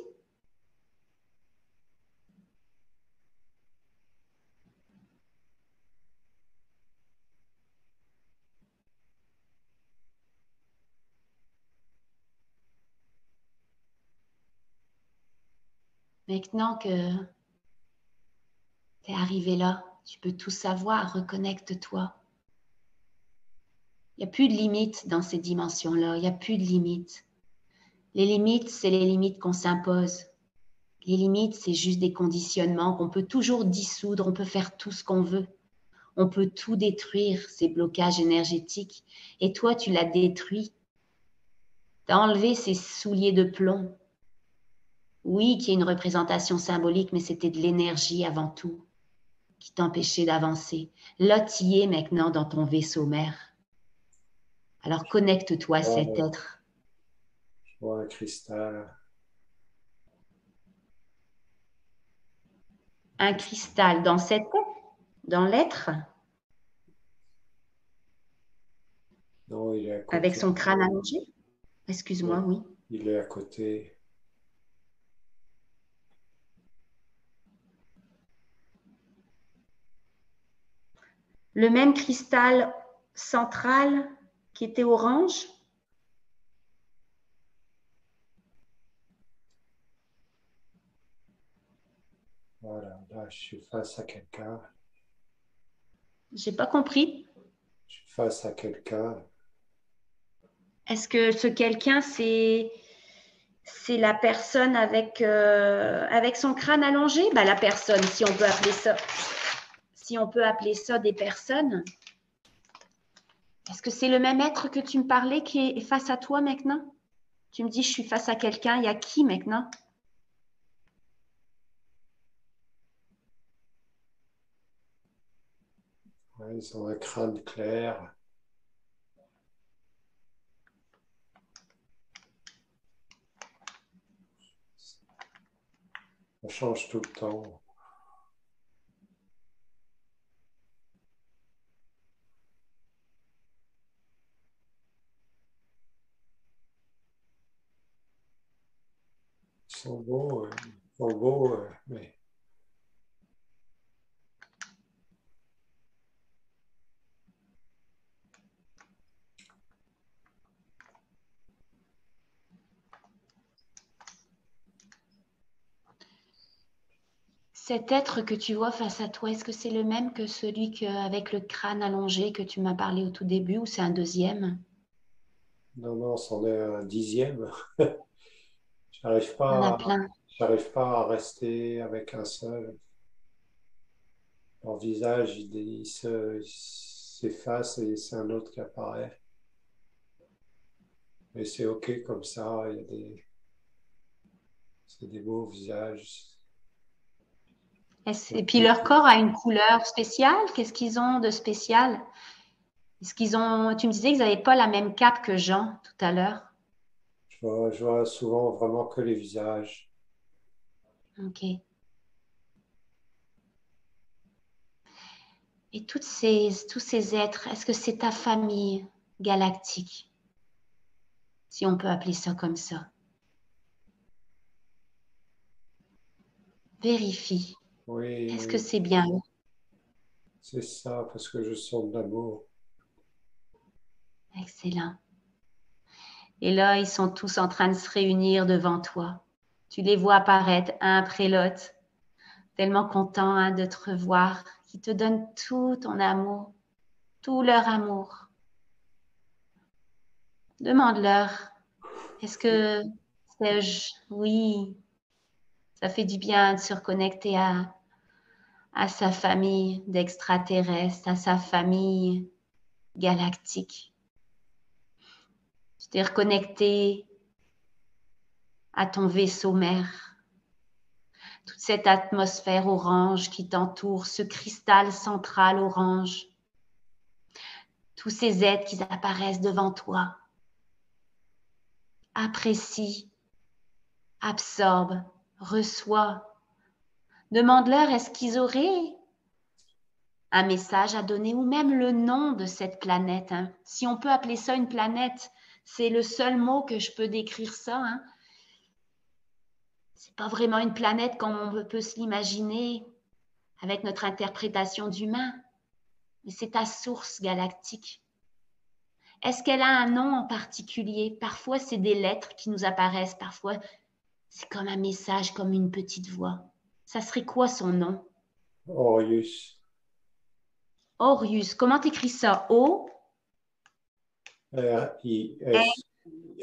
[SPEAKER 1] Maintenant que t'es arrivé là, tu peux tout savoir, reconnecte-toi. Il n'y a plus de limites dans ces dimensions-là, il n'y a plus de limites. Les limites, c'est les limites qu'on s'impose. Les limites, c'est juste des conditionnements qu'on peut toujours dissoudre, on peut faire tout ce qu'on veut. On peut tout détruire, ces blocages énergétiques. Et toi, tu l'as détruit. Tu as enlevé ces souliers de plomb. Oui, qui est une représentation symbolique, mais c'était de l'énergie avant tout qui t'empêchait d'avancer. Là, tu y es maintenant dans ton vaisseau mère. Alors connecte-toi à cet
[SPEAKER 2] Voilà,
[SPEAKER 1] être.
[SPEAKER 2] je vois un cristal.
[SPEAKER 1] Un cristal dans l'être,
[SPEAKER 2] Non, il est à
[SPEAKER 1] avec
[SPEAKER 2] côté.
[SPEAKER 1] son crâne allongé. Excuse-moi,
[SPEAKER 2] Oui,
[SPEAKER 1] oui.
[SPEAKER 2] il est à côté.
[SPEAKER 1] Le même cristal central qui était orange.
[SPEAKER 2] Voilà, là, je suis face à quelqu'un.
[SPEAKER 1] J'ai pas compris.
[SPEAKER 2] Je suis face à quelqu'un.
[SPEAKER 1] Est-ce que ce quelqu'un, c'est la personne avec son crâne allongé? Bah, la personne, si on peut appeler ça. Si on peut appeler ça des personnes. Est-ce que c'est le même être que tu me parlais qui est face à toi maintenant? Tu me dis, je suis face à quelqu'un. Il y a qui maintenant?
[SPEAKER 2] Ouais, ils ont un crâne clair. Ça change tout le temps. Ils sont beaux, mais
[SPEAKER 1] Cet être que tu vois face à toi, est-ce que c'est le même que celui avec le crâne allongé que tu m'as parlé au tout début ou c'est un deuxième?
[SPEAKER 2] non, non, c'en est un dixième.
[SPEAKER 1] Il y en a plein.
[SPEAKER 2] J'arrive pas à rester avec un seul. Leur visage, il s'efface et c'est un autre qui apparaît. Mais c'est OK comme ça. C'est des beaux visages.
[SPEAKER 1] Et puis leur corps a une couleur spéciale. Qu'est-ce qu'ils ont de spécial? Est-ce qu'ils ont. Tu me disais qu'ils n'avaient pas la même cape que Jean tout à l'heure.
[SPEAKER 2] Je vois souvent vraiment que les visages.
[SPEAKER 1] Ok. Et tous ces êtres, est-ce que c'est ta famille galactique, si on peut appeler ça comme ça? Vérifie.
[SPEAKER 2] Oui,
[SPEAKER 1] Est-ce que
[SPEAKER 2] oui,
[SPEAKER 1] c'est bien eux?
[SPEAKER 2] c'est ça, parce que je sens de l'amour.
[SPEAKER 1] Excellent. Et là, ils sont tous en train de se réunir devant toi. Tu les vois apparaître un après l'autre, tellement contents hein, de te revoir, qui te donnent tout ton amour, tout leur amour. Demande-leur, est-ce que oui, ça fait du bien de se reconnecter à sa famille d'extraterrestres, à sa famille galactique. Tu t'es reconnecté à ton vaisseau mère, toute cette atmosphère orange qui t'entoure, ce cristal central orange, tous ces êtres qui apparaissent devant toi. Apprécie, absorbe, reçois. Demande-leur est-ce qu'ils auraient un message à donner ou même le nom de cette planète. Hein. Si on peut appeler ça une planète, c'est le seul mot que je peux décrire ça. Hein. C'est pas vraiment une planète comme on peut se l'imaginer avec notre interprétation d'humain, mais c'est ta source galactique. Est-ce qu'elle a un nom en particulier? Parfois, c'est des lettres qui nous apparaissent, parfois, c'est comme un message, comme une petite voix. Ça serait quoi son nom?
[SPEAKER 2] Orius,
[SPEAKER 1] Orius. Comment t'écris ça? O?
[SPEAKER 2] R-I-S,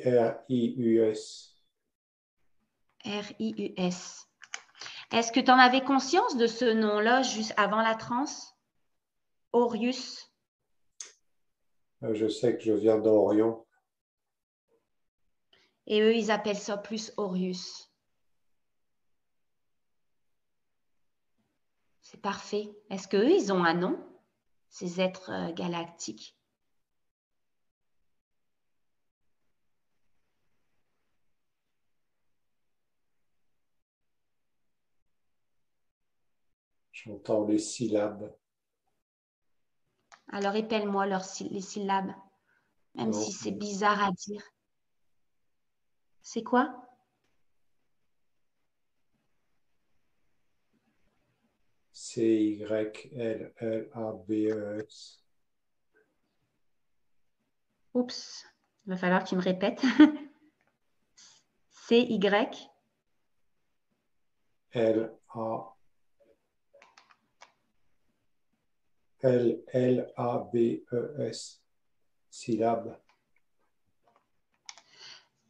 [SPEAKER 2] R-I-U-S.
[SPEAKER 1] R-I-U-S. Est-ce que tu en avais conscience de ce nom-là juste avant la transe? Orius.
[SPEAKER 2] Je sais que je viens d'Orion.
[SPEAKER 1] Et eux, ils appellent ça plus Orius. C'est parfait. Est-ce qu'eux, ils ont un nom, ces êtres galactiques?
[SPEAKER 2] J'entends les syllabes.
[SPEAKER 1] Alors, épelle-moi les syllabes, même
[SPEAKER 2] Non,
[SPEAKER 1] si c'est bizarre à dire. C'est quoi?
[SPEAKER 2] C-Y-L-L-A-B-E-S.
[SPEAKER 1] Oups, il va falloir que tu me répètes. C-Y.
[SPEAKER 2] L-A L-L-A-B-E-S. Syllabe,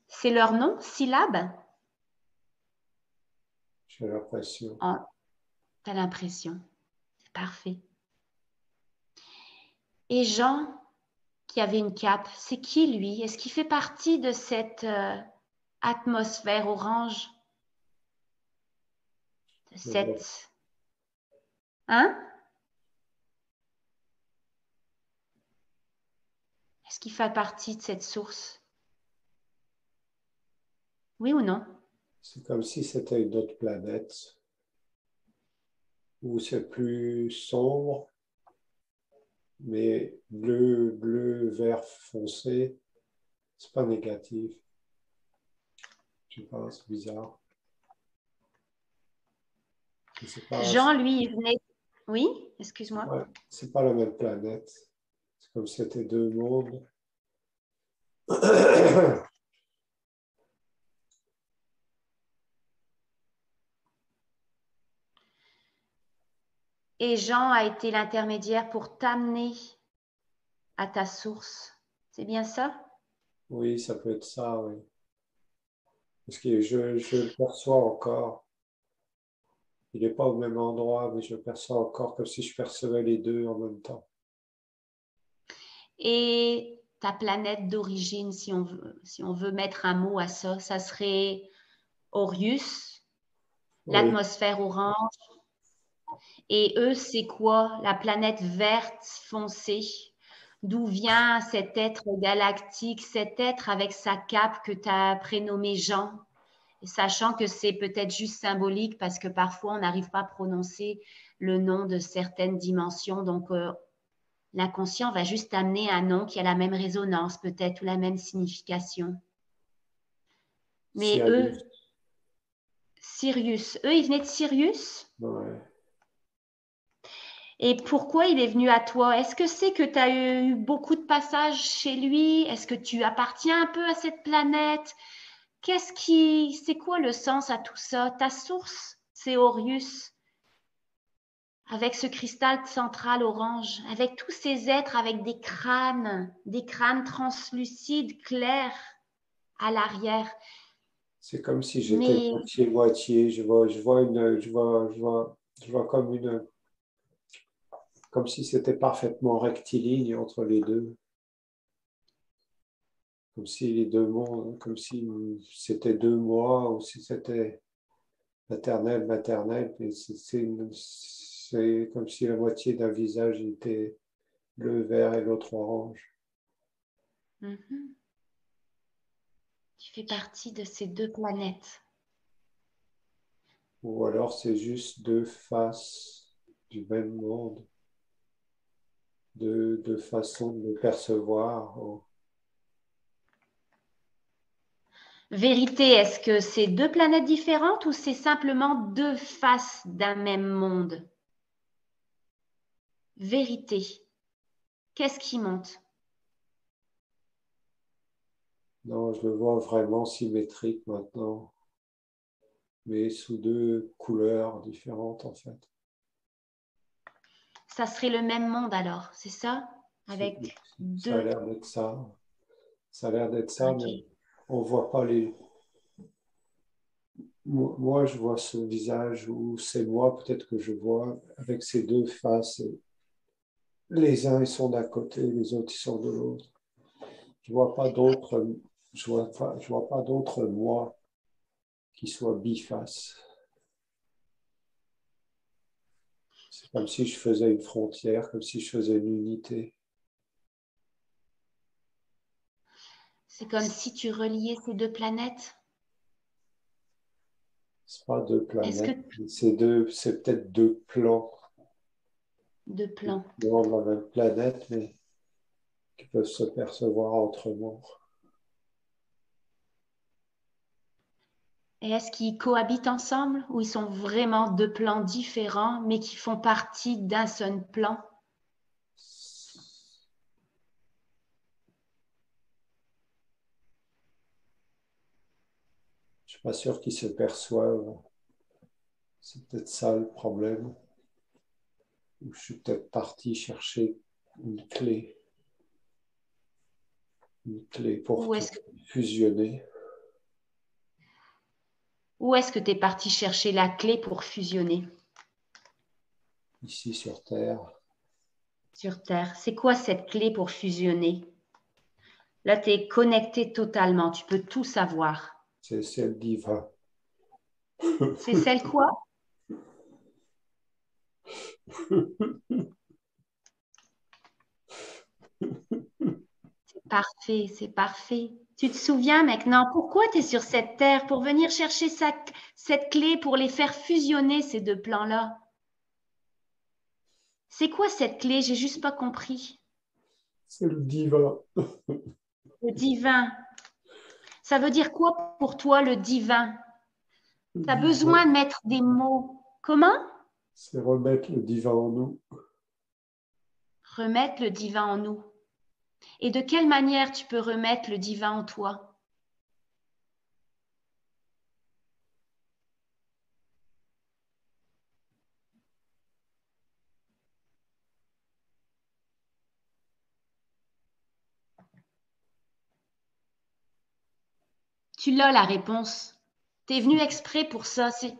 [SPEAKER 1] C'est leur nom, syllabe?
[SPEAKER 2] j'ai l'impression.
[SPEAKER 1] Oh, t'as l'impression. C'est parfait. Et Jean, qui avait une cape, c'est qui lui? Est-ce qu'il fait partie de cette atmosphère orange? De
[SPEAKER 2] Je vois.
[SPEAKER 1] cette... Hein? Est-ce qu'il fait partie de cette source? Oui ou non?
[SPEAKER 2] C'est comme si c'était une autre planète où c'est plus sombre, mais bleu, bleu, vert foncé. C'est pas négatif. Je sais pas, c'est bizarre. Mais
[SPEAKER 1] Jean, lui, il venait... Oui, excuse-moi.
[SPEAKER 2] ouais, c'est pas la même planète. C'est comme si c'était deux mondes.
[SPEAKER 1] Et Jean a été l'intermédiaire pour t'amener à ta source. C'est bien ça?
[SPEAKER 2] Oui, ça peut être ça, oui. Parce que je le perçois encore. Il n'est pas au même endroit, mais je le perçois encore comme si je percevais les deux en même temps.
[SPEAKER 1] Et ta planète d'origine, si on veut mettre un mot à ça, ça serait Orius,
[SPEAKER 2] Oui,
[SPEAKER 1] l'atmosphère orange. Et eux, c'est quoi? La planète verte foncée. D'où vient cet être galactique, cet être avec sa cape que tu as prénommé Jean? Et sachant que c'est peut-être juste symbolique parce que parfois on n'arrive pas à prononcer le nom de certaines dimensions. Donc, l'inconscient va juste amener un nom qui a la même résonance peut-être ou la même signification. Mais
[SPEAKER 2] Cialus.
[SPEAKER 1] eux, Sirius. Eux, ils venaient de Sirius?
[SPEAKER 2] Ouais.
[SPEAKER 1] Et pourquoi il est venu à toi? Est-ce que c'est que tu as eu beaucoup de passages chez lui? Est-ce que tu appartiens un peu à cette planète? C'est quoi le sens à tout ça? Ta source, c'est Orius, avec ce cristal central orange, avec tous ces êtres avec des crânes translucides, clairs à l'arrière.
[SPEAKER 2] C'est comme si j'étais
[SPEAKER 1] Mais
[SPEAKER 2] moitié-moitié. Je vois comme si c'était parfaitement rectiligne entre les deux. Comme si les deux mondes, comme si c'était deux moi, ou si c'était maternel, mais c'est comme si la moitié d'un visage était bleu, vert et l'autre orange.
[SPEAKER 1] Tu fais partie de ces deux planètes.
[SPEAKER 2] Ou alors c'est juste deux faces du même monde, deux façons de le percevoir.
[SPEAKER 1] Vérité, est-ce que c'est deux planètes différentes ou c'est simplement deux faces d'un même monde? Vérité, qu'est-ce qui monte?
[SPEAKER 2] Non, je le vois vraiment symétrique maintenant, mais sous deux couleurs différentes en fait.
[SPEAKER 1] Ça serait le même monde alors, c'est ça? Avec
[SPEAKER 2] Ça a
[SPEAKER 1] deux.
[SPEAKER 2] l'air d'être ça. Ça a l'air d'être ça,
[SPEAKER 1] Ok.
[SPEAKER 2] mais on voit pas les. Moi, je vois ce visage où c'est moi, peut-être que je vois avec ces deux faces. Les uns, ils sont d'un côté, les autres, ils sont de l'autre. Je vois pas d'autres. Je vois pas d'autres moi qui soient bifaces. C'est comme si je faisais une frontière, comme si je faisais une unité.
[SPEAKER 1] C'est comme si tu reliais ces deux planètes.
[SPEAKER 2] C'est pas deux
[SPEAKER 1] Est-ce que
[SPEAKER 2] planètes, c'est peut-être deux plans,
[SPEAKER 1] deux plans?
[SPEAKER 2] dans la même planète, mais qui peuvent se percevoir autrement.
[SPEAKER 1] Et est-ce qu'ils cohabitent ensemble ou ils sont vraiment deux plans différents mais qui font partie d'un seul plan?
[SPEAKER 2] Je suis pas sûr qu'ils se perçoivent. C'est peut-être ça le problème. Je suis peut-être parti chercher une clé, pour
[SPEAKER 1] Ou
[SPEAKER 2] tout
[SPEAKER 1] est-ce que
[SPEAKER 2] fusionner.
[SPEAKER 1] tu es parti chercher la clé pour fusionner
[SPEAKER 2] Ici sur Terre,
[SPEAKER 1] sur Terre? C'est quoi cette clé pour fusionner? Là, tu es connecté totalement, tu peux tout savoir.
[SPEAKER 2] c'est le divin.
[SPEAKER 1] C'est celle quoi? Parfait, c'est parfait. Tu te souviens maintenant pourquoi tu es sur cette terre pour venir chercher cette clé pour les faire fusionner, ces deux plans-là? C'est quoi cette clé? J'ai juste pas compris.
[SPEAKER 2] C'est le divin.
[SPEAKER 1] Le divin. Ça veut dire quoi pour toi, le divin?
[SPEAKER 2] Le
[SPEAKER 1] Tu as
[SPEAKER 2] divin,
[SPEAKER 1] besoin de mettre des mots. Comment?
[SPEAKER 2] c'est remettre le divin en nous.
[SPEAKER 1] Remettre le divin en nous. Et de quelle manière tu peux remettre le divin en toi? Tu l'as la réponse. Tu es venu exprès pour ça.
[SPEAKER 2] C'est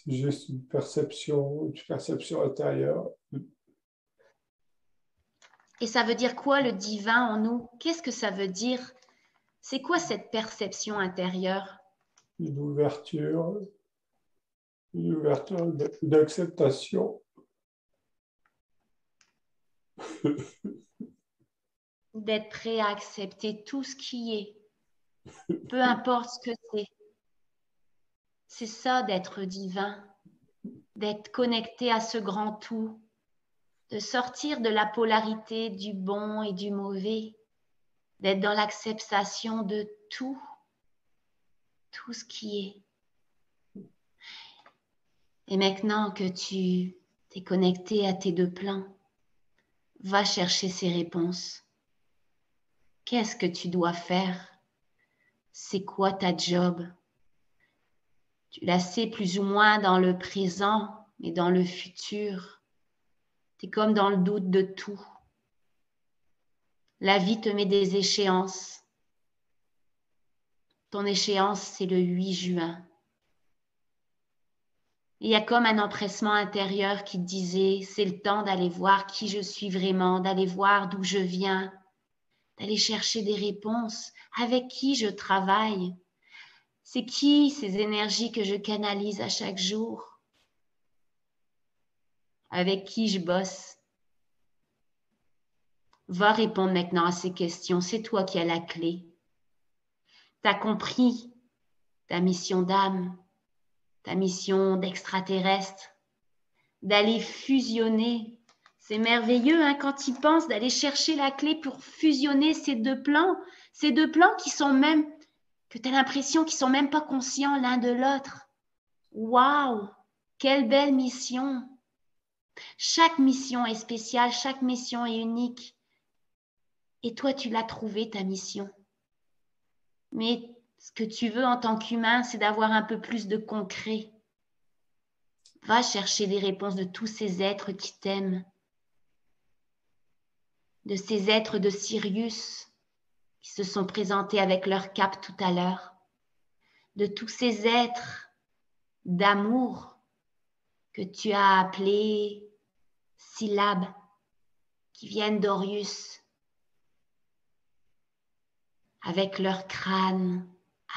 [SPEAKER 2] juste une perception intérieure.
[SPEAKER 1] Et ça veut dire quoi le divin en nous? Qu'est-ce que ça veut dire? C'est quoi cette perception intérieure?
[SPEAKER 2] Une ouverture, une acceptation.
[SPEAKER 1] D'être prêt à accepter tout ce qui est, peu importe ce que c'est. C'est ça d'être divin, d'être connecté à ce grand tout, de sortir de la polarité du bon et du mauvais, d'être dans l'acceptation de tout ce qui est. Et maintenant que tu t'es connecté à tes deux plans, va chercher ces réponses. Qu'est-ce que tu dois faire? C'est quoi ta job? Tu la sais plus ou moins dans le présent, mais dans le futur, tu es comme dans le doute de tout. La vie te met des échéances. Ton échéance, c'est le 8 juin. Il y a comme un empressement intérieur qui te disait, c'est le temps d'aller voir qui je suis vraiment, d'aller voir d'où je viens, d'aller chercher des réponses, avec qui je travaille. C'est qui ces énergies que je canalise à chaque jour? Avec qui je bosse? Va répondre maintenant à ces questions, c'est toi qui as la clé. Tu as compris ta mission d'âme, ta mission d'extraterrestre, d'aller fusionner. C'est merveilleux hein, quand tu penses d'aller chercher la clé pour fusionner ces deux plans qui sont même, que tu as l'impression qu'ils sont même pas conscients l'un de l'autre. Waouh, quelle belle mission! Chaque mission est spéciale, chaque mission est unique. Et toi, tu l'as trouvé, ta mission. Mais ce que tu veux en tant qu'humain, c'est d'avoir un peu plus de concret. Va chercher des réponses de tous ces êtres qui t'aiment, de ces êtres de Sirius qui se sont présentés avec leur cape tout à l'heure, de tous ces êtres d'amour que tu as appelés syllabes, qui viennent d'Orius, avec leur crâne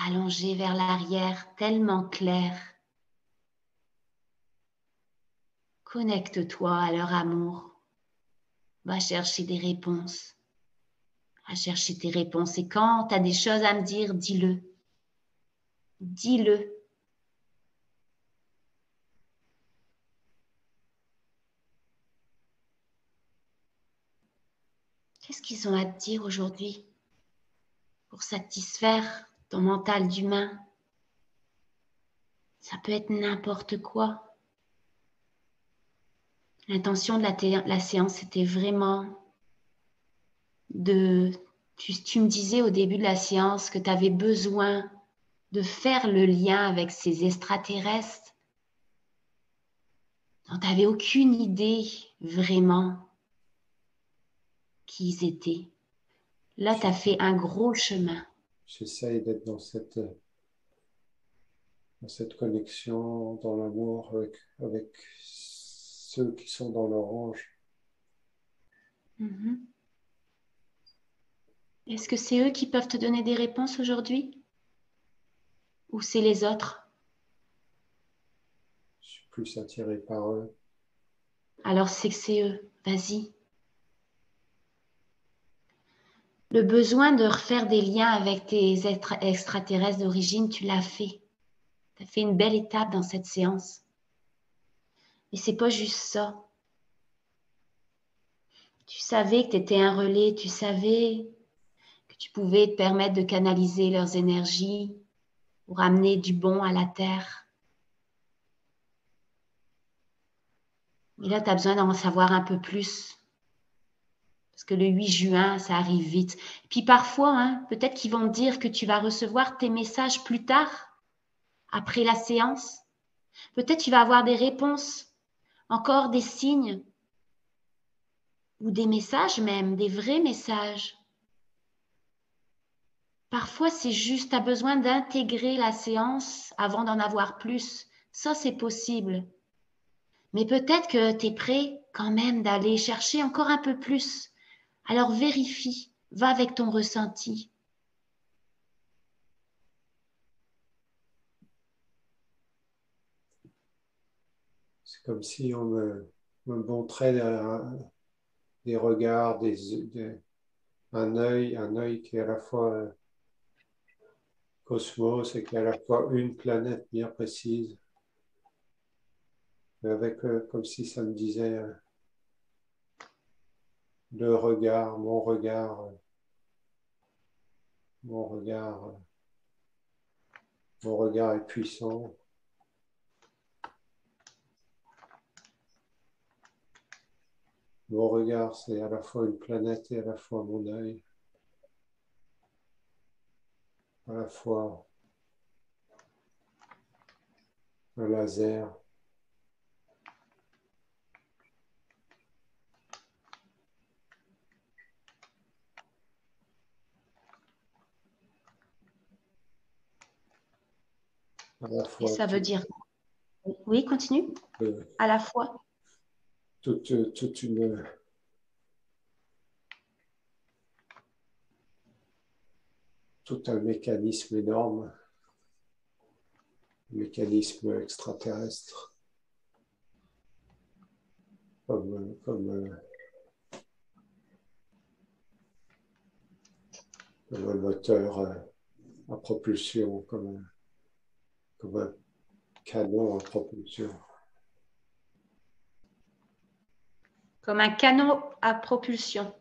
[SPEAKER 1] allongé vers l'arrière, tellement clair. Connecte-toi à leur amour. Va chercher des réponses. Va chercher tes réponses. Et quand tu as des choses à me dire, dis-le. Dis-le. Qu'est-ce qu'ils ont à te dire aujourd'hui pour satisfaire ton mental d'humain? Ça peut être n'importe quoi. L'intention de la séance, c'était vraiment de... Tu me disais au début de la séance que tu avais besoin de faire le lien avec ces extraterrestres dont tu n'avais aucune idée vraiment qui ils étaient. Là, tu as fait un gros chemin.
[SPEAKER 2] J'essaye d'être dans cette connexion, dans l'amour avec ceux qui sont dans l'orange.
[SPEAKER 1] Mhm. Est-ce que c'est eux qui peuvent te donner des réponses aujourd'hui? Ou c'est les autres?
[SPEAKER 2] Je suis plus attiré par eux.
[SPEAKER 1] Alors c'est que c'est eux. Vas-y. Le besoin de refaire des liens avec tes extraterrestres d'origine, tu l'as fait. Tu as fait une belle étape dans cette séance. Mais c'est pas juste ça. Tu savais que tu étais un relais, tu savais que tu pouvais te permettre de canaliser leurs énergies pour amener du bon à la Terre. Et là, tu as besoin d'en savoir un peu plus. Parce que le 8 juin, ça arrive vite. Et puis parfois, hein, peut-être qu'ils vont te dire que tu vas recevoir tes messages plus tard, après la séance. Peut-être tu vas avoir des réponses, encore des signes, ou des messages même, des vrais messages. Parfois, c'est juste, tu as besoin d'intégrer la séance avant d'en avoir plus. Ça, c'est possible. Mais peut-être que tu es prêt quand même d'aller chercher encore un peu plus. Alors vérifie, va avec ton ressenti.
[SPEAKER 2] C'est comme si me montrait des regards, un œil qui est à la fois cosmos et qui est à la fois une planète bien précise, mais avec comme si ça me disait le regard, mon regard, mon regard est puissant. Mon regard, c'est à la fois une planète et à la fois mon œil, à la fois un laser. À la
[SPEAKER 1] Et
[SPEAKER 2] fois
[SPEAKER 1] ça veut dire, oui, continue,
[SPEAKER 2] euh,
[SPEAKER 1] à la fois.
[SPEAKER 2] toute tout un mécanisme énorme, un mécanisme extraterrestre, comme un moteur à propulsion, comme un canon à propulsion.
[SPEAKER 1] Comme un canon à propulsion.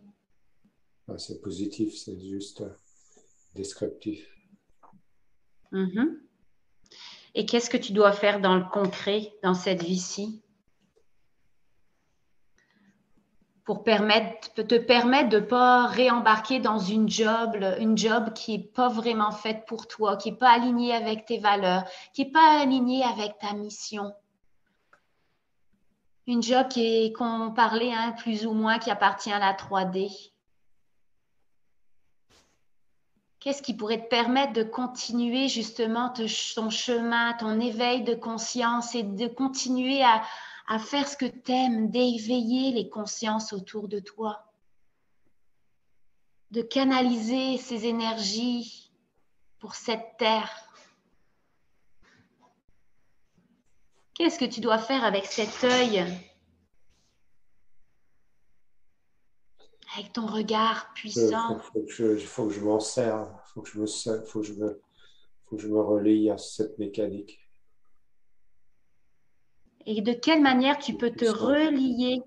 [SPEAKER 2] Enfin, c'est positif, c'est juste descriptif.
[SPEAKER 1] Mhm. Et qu'est-ce que tu dois faire dans le concret, dans cette vie-ci, pour te permettre de ne pas réembarquer dans une job qui n'est pas vraiment faite pour toi, qui n'est pas alignée avec tes valeurs, qui n'est pas alignée avec ta mission. Une job qu'on parlait, hein, plus ou moins, qui appartient à la 3D. Qu'est-ce qui pourrait te permettre de continuer justement ton chemin, ton éveil de conscience et de continuer à faire ce que tu aimes, d'éveiller les consciences autour de toi, de canaliser ces énergies pour cette terre. Qu'est-ce que tu dois faire avec cet œil, avec ton regard puissant?
[SPEAKER 2] Faut que je m'en serve, faut que je me relie à cette mécanique.
[SPEAKER 1] Et de quelle manière tu peux te
[SPEAKER 2] Puissant.
[SPEAKER 1] relier?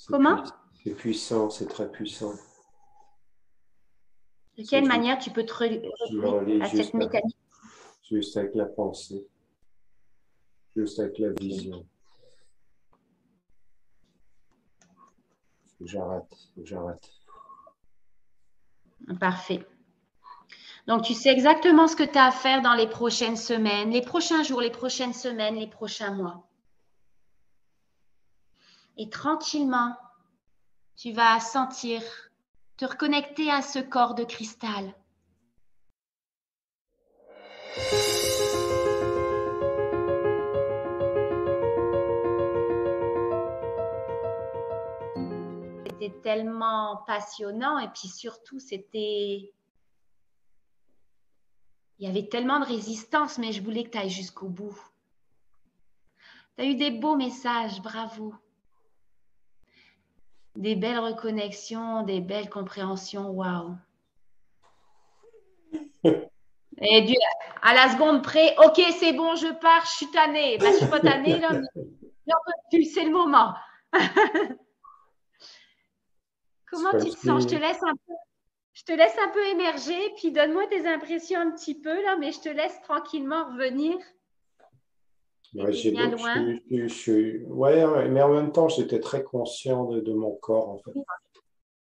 [SPEAKER 1] Comment?
[SPEAKER 2] C'est puissant, c'est très puissant.
[SPEAKER 1] De
[SPEAKER 2] C'est
[SPEAKER 1] quelle
[SPEAKER 2] juste,
[SPEAKER 1] manière tu peux te relier
[SPEAKER 2] je me relie
[SPEAKER 1] à cette mécanique?
[SPEAKER 2] juste avec la pensée, juste avec la vision. Faut que j'arrête, faut que j'arrête.
[SPEAKER 1] Parfait. Donc, tu sais exactement ce que tu as à faire dans les prochaines semaines, les prochains jours, les prochaines semaines, les prochains mois. Et tranquillement, tu vas sentir, te reconnecter à ce corps de cristal. C'était tellement passionnant et puis surtout, il y avait tellement de résistance, mais je voulais que tu ailles jusqu'au bout. Tu as eu des beaux messages, bravo. Des belles reconnexions, des belles compréhensions, waouh. Et Dieu, à la seconde près, ok, c'est bon, je pars, je suis tannée. Ben, je suis pas tannée, là, mais j'en peux plus, c'est le moment.
[SPEAKER 2] C'est
[SPEAKER 1] Comment
[SPEAKER 2] comme
[SPEAKER 1] tu te sens?
[SPEAKER 2] si,
[SPEAKER 1] Je te laisse un peu émerger, puis donne-moi tes impressions un petit peu, là, mais je te laisse tranquillement revenir.
[SPEAKER 2] ouais,
[SPEAKER 1] T'étais bien loin.
[SPEAKER 2] ouais, mais en même temps, j'étais très conscient de mon corps, en fait.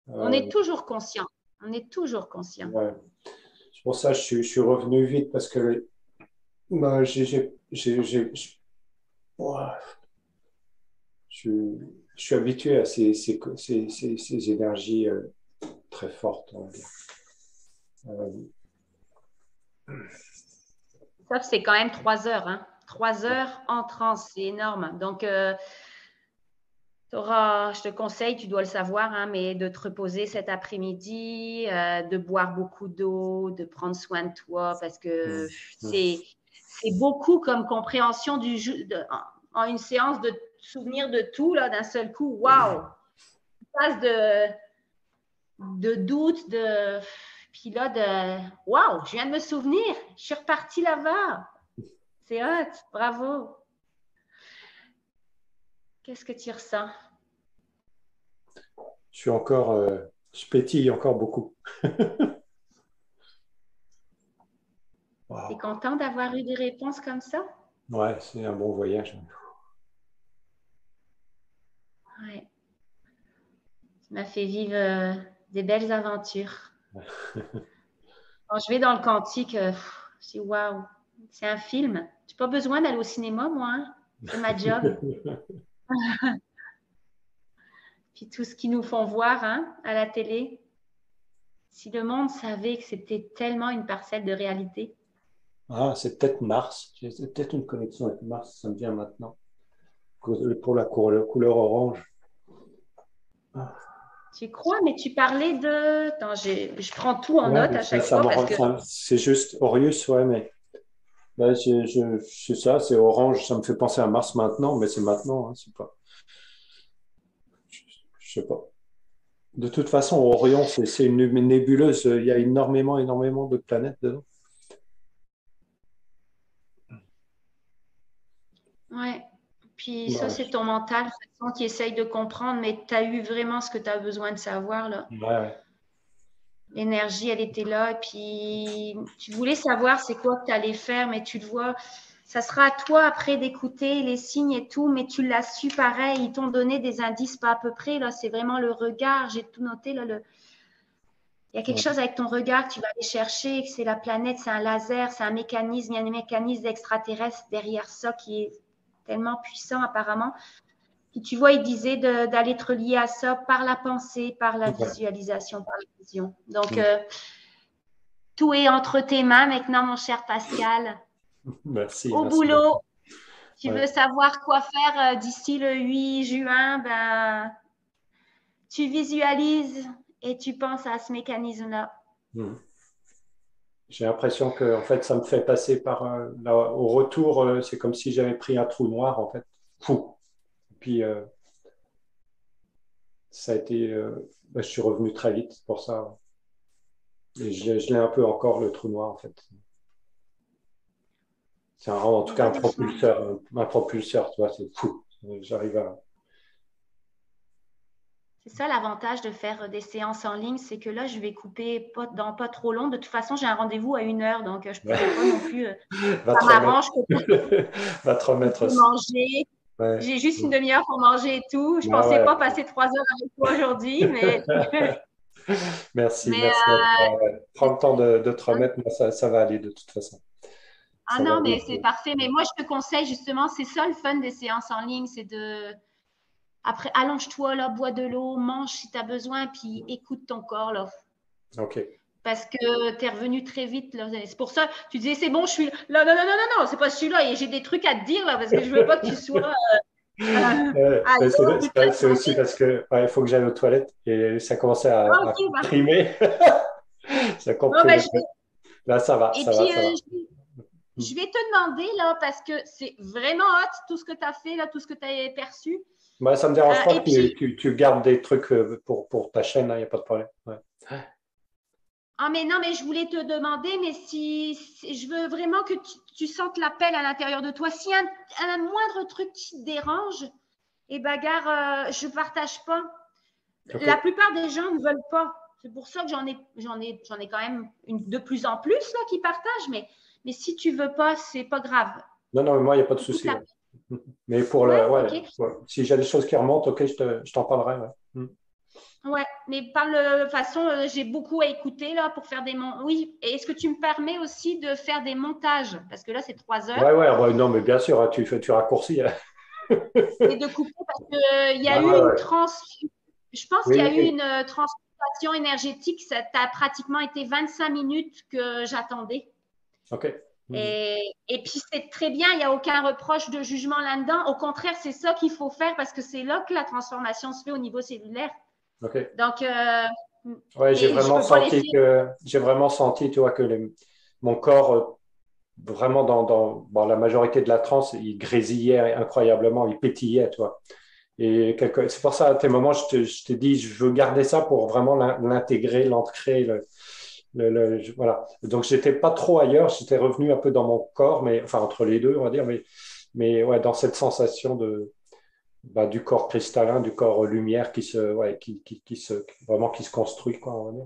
[SPEAKER 1] On
[SPEAKER 2] Euh,
[SPEAKER 1] est toujours conscient. On est toujours conscient.
[SPEAKER 2] ouais. C'est pour ça que je suis revenu vite parce que ben, ouah, je, je suis habitué à ces énergies très fortes, on va dire.
[SPEAKER 1] Sauf c'est quand même 3 heures. Hein. 3 heures en transe, c'est énorme. Donc, je te conseille, tu dois le savoir, hein, mais de te reposer cet après-midi, de boire beaucoup d'eau, de prendre soin de toi, parce que c'est beaucoup comme compréhension du jeu, en une séance de souvenir de tout, là, d'un seul coup. Waouh! Tu passes de doute, puis là, waouh, je viens de me souvenir, je suis repartie là-bas. C'est hot, bravo. Qu'est-ce que tu ressens?
[SPEAKER 2] Je pétille encore beaucoup.
[SPEAKER 1] T'es
[SPEAKER 2] Wow.
[SPEAKER 1] content d'avoir eu des réponses comme ça?
[SPEAKER 2] Ouais, c'est un bon voyage.
[SPEAKER 1] Ouais. Tu m'as fait vivre des belles aventures. Quand je vais dans le quantique, je dis waouh, c'est un film. J'ai pas besoin d'aller au cinéma, moi, hein. C'est ma job. Puis tout ce qu'ils nous font voir, hein, à la télé. Si le monde savait que c'était tellement une parcelle de réalité.
[SPEAKER 2] Ah, c'est peut-être Mars. C'est peut-être une connexion avec Mars, ça me vient maintenant. Pour la couleur orange. Ah.
[SPEAKER 1] Tu crois, mais tu parlais de... Attends, je prends tout en
[SPEAKER 2] Ouais,
[SPEAKER 1] note à
[SPEAKER 2] ça,
[SPEAKER 1] chaque fois parce que...
[SPEAKER 2] c'est juste Orius, ouais, mais là, c'est ça, c'est orange. Ça me fait penser à Mars maintenant, mais c'est maintenant, hein, c'est pas, je sais pas. De toute façon, Orion, c'est une nébuleuse. Il y a énormément de planètes dedans.
[SPEAKER 1] Ouais. Puis ça,
[SPEAKER 2] Ouais,
[SPEAKER 1] c'est ton mental, de toute façon, qui essaye de comprendre, mais tu as eu vraiment ce que tu as besoin de savoir, là.
[SPEAKER 2] ouais,
[SPEAKER 1] L'énergie, elle était là. Et puis, tu voulais savoir c'est quoi que tu allais faire, mais tu le vois. Ça sera à toi après d'écouter les signes et tout, mais tu l'as su pareil. Ils t'ont donné des indices pas à peu près. Là, c'est vraiment le regard. J'ai tout noté. Là, il y a quelque
[SPEAKER 2] ouais.
[SPEAKER 1] chose avec ton regard que tu vas aller chercher, que c'est la planète, c'est un laser, c'est un mécanisme. Il y a un mécanisme extraterrestre derrière ça qui est tellement puissant apparemment. Puis tu vois, il disait d'aller te relier à ça par la pensée, par la
[SPEAKER 2] Ouais.
[SPEAKER 1] visualisation, par la vision. Donc,
[SPEAKER 2] Mm.
[SPEAKER 1] tout est entre tes mains maintenant, mon cher Pascal. Au
[SPEAKER 2] Merci beaucoup.
[SPEAKER 1] boulot, tu veux
[SPEAKER 2] Ouais.
[SPEAKER 1] savoir quoi faire d'ici le 8 juin, ben, tu visualises et tu penses à ce mécanisme-là.
[SPEAKER 2] Mm. J'ai l'impression que en fait, ça me fait passer par au retour, c'est comme si j'avais pris un trou noir en fait. Fou. Puis ça a été, je suis revenu très vite pour ça. Et je l'ai un peu encore le trou noir en fait. C'est en tout
[SPEAKER 1] On
[SPEAKER 2] cas
[SPEAKER 1] va doucement.
[SPEAKER 2] un propulseur, tu vois, c'est fou. J'arrive à.
[SPEAKER 1] C'est ça l'avantage de faire des séances en ligne, c'est que là, je vais couper dans pas trop long. De toute façon, j'ai un rendez-vous à 1 heure, donc je ne
[SPEAKER 2] Ouais.
[SPEAKER 1] pourrai pas non plus.
[SPEAKER 2] Va
[SPEAKER 1] Ça
[SPEAKER 2] te remettre.
[SPEAKER 1] m'arrange que
[SPEAKER 2] Va te
[SPEAKER 1] je
[SPEAKER 2] remettre
[SPEAKER 1] peux
[SPEAKER 2] aussi.
[SPEAKER 1] manger.
[SPEAKER 2] Ouais.
[SPEAKER 1] J'ai juste une demi-heure pour manger et tout. Je
[SPEAKER 2] Ah
[SPEAKER 1] pensais
[SPEAKER 2] ouais.
[SPEAKER 1] pas passer 3 heures avec toi aujourd'hui, mais, mais
[SPEAKER 2] Merci à toi. Ouais. Prends le temps de te remettre, moi ça va aller de toute façon.
[SPEAKER 1] ah
[SPEAKER 2] Ça va
[SPEAKER 1] non,
[SPEAKER 2] bien.
[SPEAKER 1] mais c'est parfait. Mais moi, je te conseille justement, c'est ça le fun des séances en ligne, c'est de après allonge-toi là, bois de l'eau, mange si tu as besoin, puis écoute ton corps là.
[SPEAKER 2] Ok.
[SPEAKER 1] Parce que tu es revenu très vite. Là. C'est pour ça, tu disais, c'est bon, je suis là. Non, non, non, non, non, non, c'est pas celui-là. Et j'ai des trucs à te dire là, parce que je veux pas que tu sois
[SPEAKER 2] Mais
[SPEAKER 1] ailleurs toute la
[SPEAKER 2] c'est aussi
[SPEAKER 1] journée.
[SPEAKER 2] parce que ouais, il faut que j'aille aux toilettes et ça commençait
[SPEAKER 1] Ah,
[SPEAKER 2] à
[SPEAKER 1] ok, bah.
[SPEAKER 2] comprimer. Ça
[SPEAKER 1] Bon,
[SPEAKER 2] comprime
[SPEAKER 1] ben,
[SPEAKER 2] un peu. Là,
[SPEAKER 1] et puis,
[SPEAKER 2] ça va.
[SPEAKER 1] je vais te demander, là, parce que c'est vraiment hot, tout ce que tu as fait, là, tout ce que tu as perçu.
[SPEAKER 2] Moi, ça me dérange pas
[SPEAKER 1] Et
[SPEAKER 2] que
[SPEAKER 1] puis,
[SPEAKER 2] tu gardes des trucs pour ta chaîne, il n'y a pas de problème. Ouais.
[SPEAKER 1] ah, mais non, mais je voulais te demander, mais si je veux vraiment que tu sentes l'appel à l'intérieur de toi. Si un moindre truc qui te dérange, et bagarre, je ne partage pas.
[SPEAKER 2] Ok.
[SPEAKER 1] La plupart des gens ne veulent pas. C'est pour ça que j'en ai quand même de plus en plus là qui partagent. Mais si tu veux pas, c'est pas grave.
[SPEAKER 2] Non, non, mais moi, il n'y a pas de
[SPEAKER 1] Écoute
[SPEAKER 2] souci.
[SPEAKER 1] la.
[SPEAKER 2] Ouais. Mais pour
[SPEAKER 1] Ouais,
[SPEAKER 2] ouais,
[SPEAKER 1] ok.
[SPEAKER 2] ouais. Si j'ai des choses qui remontent, ok, je t'en parlerai. Ouais.
[SPEAKER 1] Ouais, mais par de façon, j'ai beaucoup à écouter là pour faire des Oui. Et est-ce que tu me permets aussi de faire des montages? Parce que là, c'est 3 heures.
[SPEAKER 2] Ouais, non, mais bien sûr, hein, tu raccourcis. Hein.
[SPEAKER 1] Et de couper parce qu'il y a
[SPEAKER 2] Ouais,
[SPEAKER 1] eu
[SPEAKER 2] ouais,
[SPEAKER 1] une
[SPEAKER 2] ouais.
[SPEAKER 1] trans. Je pense qu'il y a
[SPEAKER 2] Oui,
[SPEAKER 1] eu
[SPEAKER 2] oui.
[SPEAKER 1] une transmutation énergétique. Ça a pratiquement été 25 minutes que j'attendais.
[SPEAKER 2] Ok. Mhm.
[SPEAKER 1] Et puis, c'est très bien, il n'y a aucun reproche de jugement là-dedans. Au contraire, c'est ça qu'il faut faire parce que c'est là que la transformation se fait au niveau cellulaire.
[SPEAKER 2] Ok.
[SPEAKER 1] Donc,
[SPEAKER 2] Ouais,
[SPEAKER 1] et je ne peux pas laisser.
[SPEAKER 2] j'ai vraiment senti, tu vois, que mon corps, vraiment bon, la majorité de la transe, il grésillait incroyablement, il pétillait, tu vois. C'est pour ça, à tes moments, je t'ai dit, je veux garder ça pour vraiment l'intégrer, l'ancrer, voilà. Donc, j'étais pas trop ailleurs, j'étais revenu un peu dans mon corps, mais enfin, entre les deux, on va dire, mais ouais, dans cette sensation du corps cristallin, du corps lumière qui se, ouais, vraiment qui se construit, quoi, on va dire.